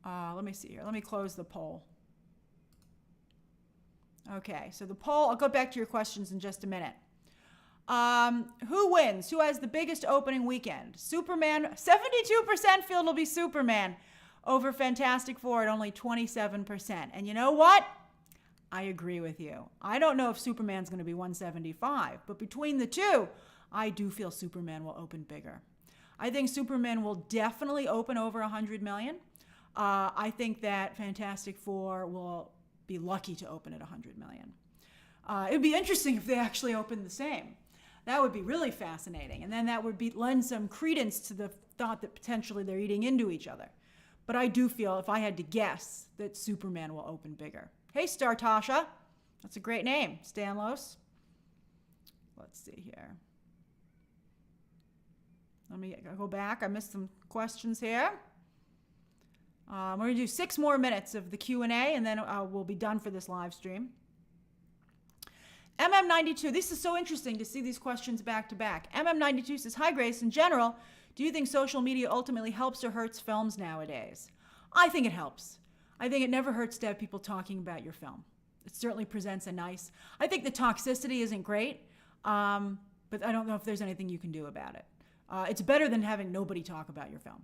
Let me see here. Let me close the poll. Okay, so the poll, I'll go back to your questions in just a minute. Who wins? Who has the biggest opening weekend? Superman, 72% feel it'll be Superman over Fantastic Four at only 27%. And you know what? I agree with you. I don't know if Superman's going to be 175, but between the two, I do feel Superman will open bigger. I think Superman will definitely open over 100 million. I think that Fantastic Four will be lucky to open at 100 million. It would be interesting if they actually opened the same. That would be really fascinating. And then that would lend some credence to the thought that potentially they're eating into each other. But I do feel, if I had to guess, that Superman will open bigger. Hey, Startasha. That's a great name. Stanlos. Let's see here. Let me go back. I missed some questions here. We're going to do 6 more minutes of the Q&A, and then we'll be done for this live stream. MM92, this is so interesting to see these questions back to back. MM92 says, hi, Grace. In general, do you think social media ultimately helps or hurts films nowadays? I think it helps. I think it never hurts to have people talking about your film. It certainly presents a nice, I think the toxicity isn't great, but I don't know if there's anything you can do about it. It's better than having nobody talk about your film.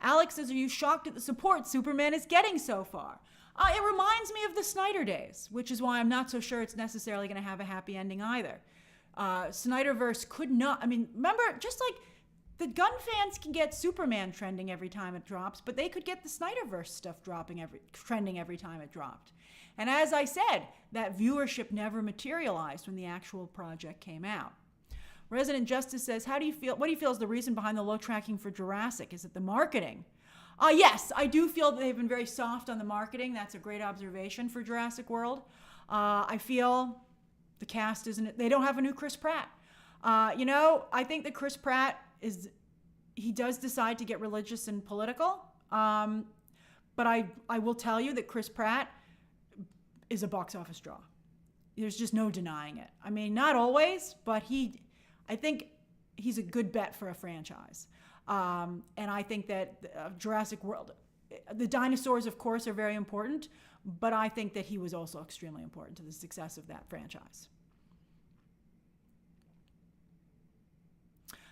Alex says, are you shocked at the support Superman is getting so far? It reminds me of the Snyder days, which is why I'm not so sure it's necessarily going to have a happy ending either. Snyderverse could not, remember, just like the Gunn fans can get Superman trending every time it drops, but they could get the Snyderverse stuff trending every time it dropped. And as I said, that viewership never materialized when the actual project came out. Resident Justice says, what do you feel is the reason behind the low tracking for Jurassic? Is it the marketing? Yes, I do feel that they've been very soft on the marketing. That's a great observation for Jurassic World. I feel the cast they don't have a new Chris Pratt. I think that Chris Pratt he does decide to get religious and political. But I will tell you that Chris Pratt is a box office draw. There's just no denying it. Not always, but I think he's a good bet for a franchise. And I think that Jurassic World, the dinosaurs, of course, are very important, but I think that he was also extremely important to the success of that franchise.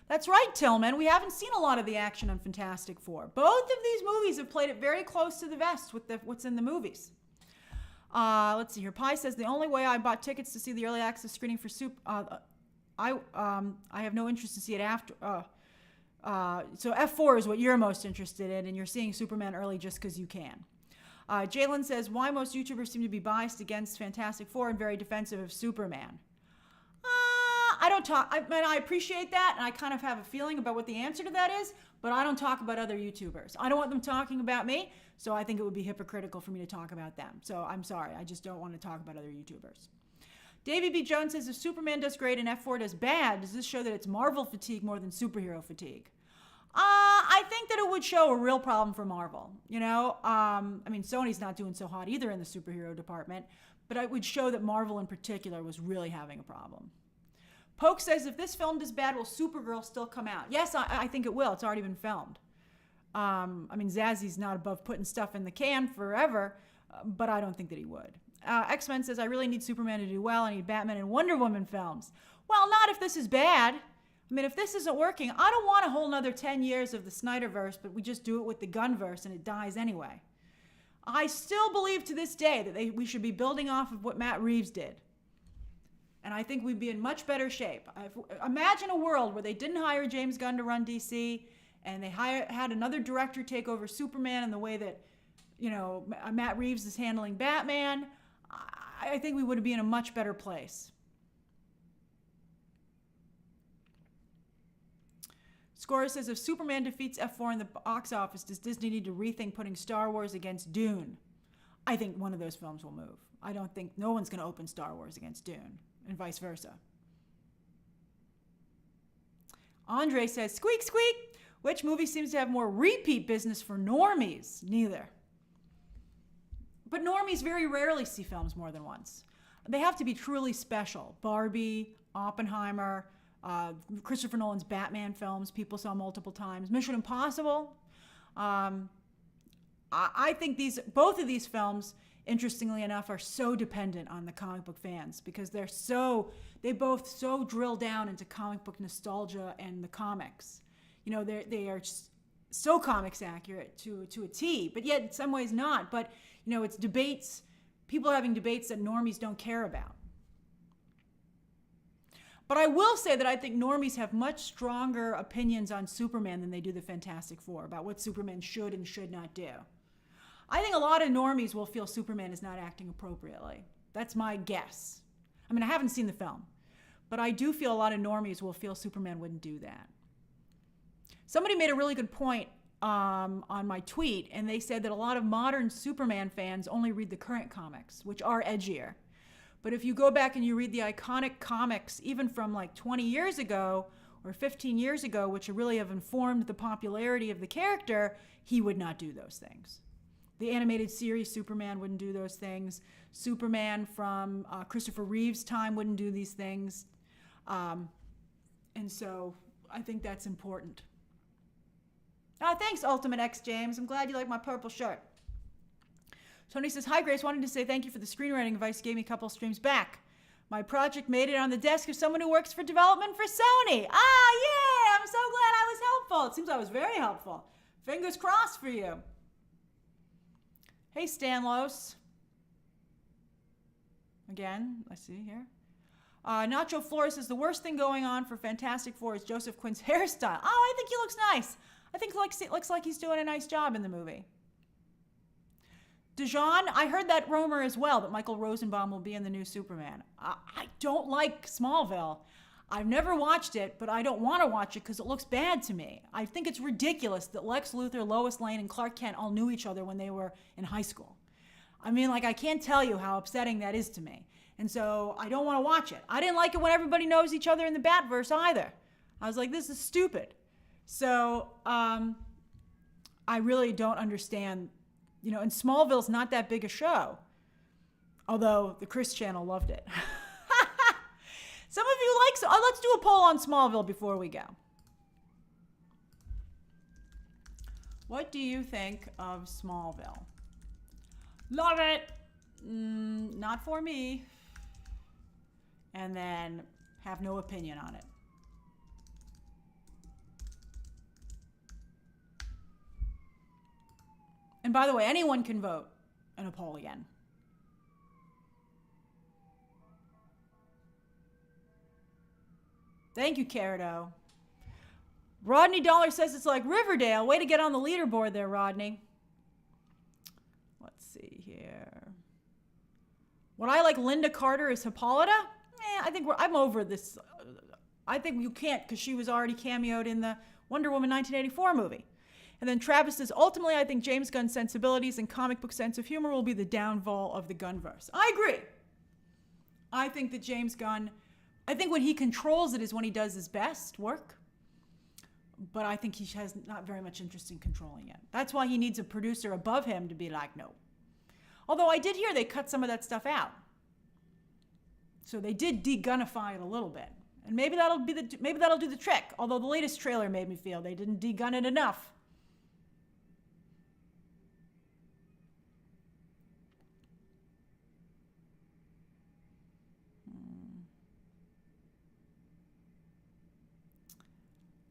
That's right, Tillman. We haven't seen a lot of the action on Fantastic Four. Both of these movies have played it very close to the vest with what's in the movies. Let's see here. Pi says the only way I bought tickets to see the early access screening for I have no interest to see it after. So F4 is what you're most interested in, and you're seeing Superman early just because you can. Jalen says, why most YouTubers seem to be biased against Fantastic Four and very defensive of Superman. I don't talk, I appreciate that, and I kind of have a feeling about what the answer to that is, but I don't talk about other YouTubers. I don't want them talking about me, so I think it would be hypocritical for me to talk about them. So I'm sorry, I just don't want to talk about other YouTubers. Davey B. Jones says, if Superman does great and F4 does bad, does this show that it's Marvel fatigue more than superhero fatigue? I think that it would show a real problem for Marvel. You know, I mean, Sony's not doing so hot either in the superhero department, but it would show that Marvel in particular was really having a problem. Poke says, if this film does bad, will Supergirl still come out? Yes, I think it will. It's already been filmed. I mean, Zazzy's not above putting stuff in the can forever, but I don't think that he would. X-Men says, I really need Superman to do well. I need Batman and Wonder Woman films. Well, not if this is bad. I mean, if this isn't working, I don't want a whole nother 10 years of the Snyderverse, but we just do it with the Gunnverse and it dies anyway. I still believe to this day that we should be building off of what Matt Reeves did. And I think we'd be in much better shape. Imagine a world where they didn't hire James Gunn to run DC, and they had another director take over Superman in the way that, you know, Matt Reeves is handling Batman. I think we would be in a much better place. Score says, if Superman defeats F4 in the box office, does Disney need to rethink putting Star Wars against Dune? I think one of those films will move. I don't think no one's going to open Star Wars against Dune, and vice versa. Andre says, squeak, squeak. Which movie seems to have more repeat business for normies? Neither. But normies very rarely see films more than once. They have to be truly special. Barbie, Oppenheimer, Christopher Nolan's Batman films, people saw multiple times. Mission Impossible. I think both of these films, interestingly enough, are so dependent on the comic book fans because they both so drill down into comic book nostalgia and the comics. You know, they are so comics accurate to a T, but yet in some ways not. But, you know, it's debates, people are having debates that normies don't care about. But I will say that I think normies have much stronger opinions on Superman than they do the Fantastic Four about what Superman should and should not do. I think a lot of normies will feel Superman is not acting appropriately. That's my guess. I mean, I haven't seen the film, but I do feel a lot of normies will feel Superman wouldn't do that. Somebody made a really good point on my tweet, and they said that a lot of modern Superman fans only read the current comics, which are edgier. But if you go back and you read the iconic comics, even from like 20 years ago or 15 years ago, which really have informed the popularity of the character, he would not do those things. The animated series Superman wouldn't do those things. Superman from Christopher Reeve's time wouldn't do these things. And so I think that's important. Thanks, Ultimate X James. I'm glad you like my purple shirt. Tony says, hi, Grace. Wanted to say thank you for the screenwriting advice you gave me a couple streams back. My project made it on the desk of someone who works for development for Sony. Yeah, I'm so glad I was helpful. It seems I was very helpful. Fingers crossed for you. Hey, Stanlos. Again, let's see here. Nacho Flores says, the worst thing going on for Fantastic Four is Joseph Quinn's hairstyle. I think he looks nice. I think it looks like he's doing a nice job in the movie. Dijon, I heard that rumor as well, that Michael Rosenbaum will be in the new Superman. I don't like Smallville. I've never watched it, but I don't want to watch it because it looks bad to me. I think it's ridiculous that Lex Luthor, Lois Lane, and Clark Kent all knew each other when they were in high school. I mean, like, I can't tell you how upsetting that is to me. And so I don't want to watch it. I didn't like it when everybody knows each other in the Batverse either. I was like, this is stupid. So I really don't understand, you know, and Smallville's not that big a show. Although the Chris channel loved it. Some of you like, let's do a poll on Smallville before we go. What do you think of Smallville? Love it. Not for me. And then have no opinion on it. And by the way, anyone can vote in a poll again. Thank you, Carado. Rodney Dollar says it's like Riverdale. Way to get on the leaderboard there, Rodney. Let's see here. Would I like Linda Carter as Hippolyta? I'm over this. I think you can't because she was already cameoed in the Wonder Woman 1984 movie. And then Travis says, ultimately, I think James Gunn's sensibilities and comic book sense of humor will be the downfall of the Gunnverse. I agree. I think that James Gunn, I think when he controls it is when he does his best work. But I think he has not very much interest in controlling it. That's why he needs a producer above him to be like, no. Although I did hear they cut some of that stuff out. So they did de-Gunnify it a little bit. And maybe that'll do the trick. Although the latest trailer made me feel they didn't de-Gunn it enough.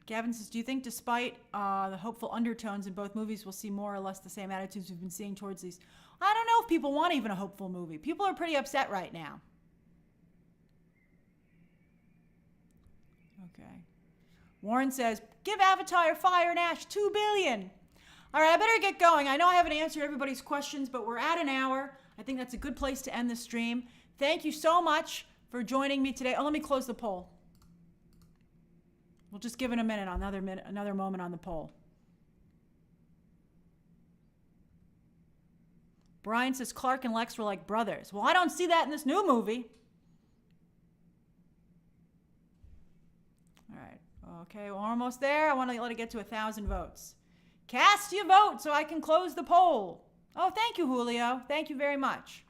Gavin says, do you think despite the hopeful undertones in both movies, we'll see more or less the same attitudes we've been seeing towards these? I don't know if people want even a hopeful movie. People are pretty upset right now. Okay. Warren says, give Avatar, Fire, and Ash $2 billion. All right, I better get going. I know I haven't answered everybody's questions, but we're at an hour. I think that's a good place to end the stream. Thank you so much for joining me today. Oh, let me close the poll. We'll just give it a minute, another moment on the poll. Brian says Clark and Lex were like brothers. Well, I don't see that in this new movie. All right. Okay, we're almost there. I want to let it get to 1,000 votes. Cast your vote so I can close the poll. Oh, thank you, Julio. Thank you very much.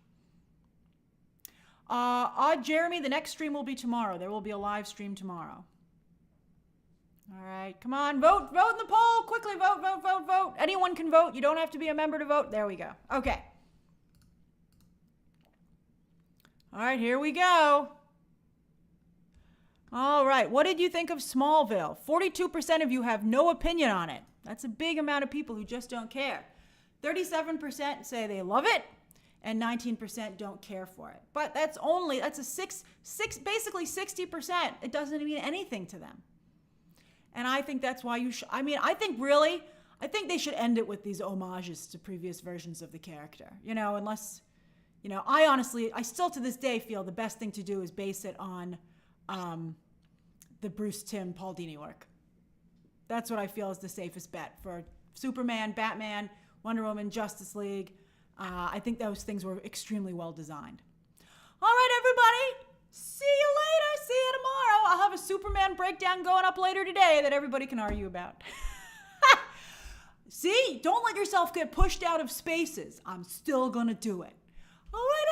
Jeremy, the next stream will be tomorrow. There will be a live stream tomorrow. All right, come on, vote in the poll. Quickly, vote. Anyone can vote. You don't have to be a member to vote. There we go. Okay. All right, here we go. All right, what did you think of Smallville? 42% of you have no opinion on it. That's a big amount of people who just don't care. 37% say they love it, and 19% don't care for it. But that's basically 60%. It doesn't mean anything to them. And I think that's why I think they should end it with these homages to previous versions of the character. Unless, I still to this day feel the best thing to do is base it on the Bruce Timm Paul Dini work. That's what I feel is the safest bet for Superman, Batman, Wonder Woman, Justice League. I think those things were extremely well designed. All right, everybody. See you later. See you tomorrow. I'll have a Superman breakdown going up later today that everybody can argue about. See? Don't let yourself get pushed out of spaces. I'm still going to do it. All right,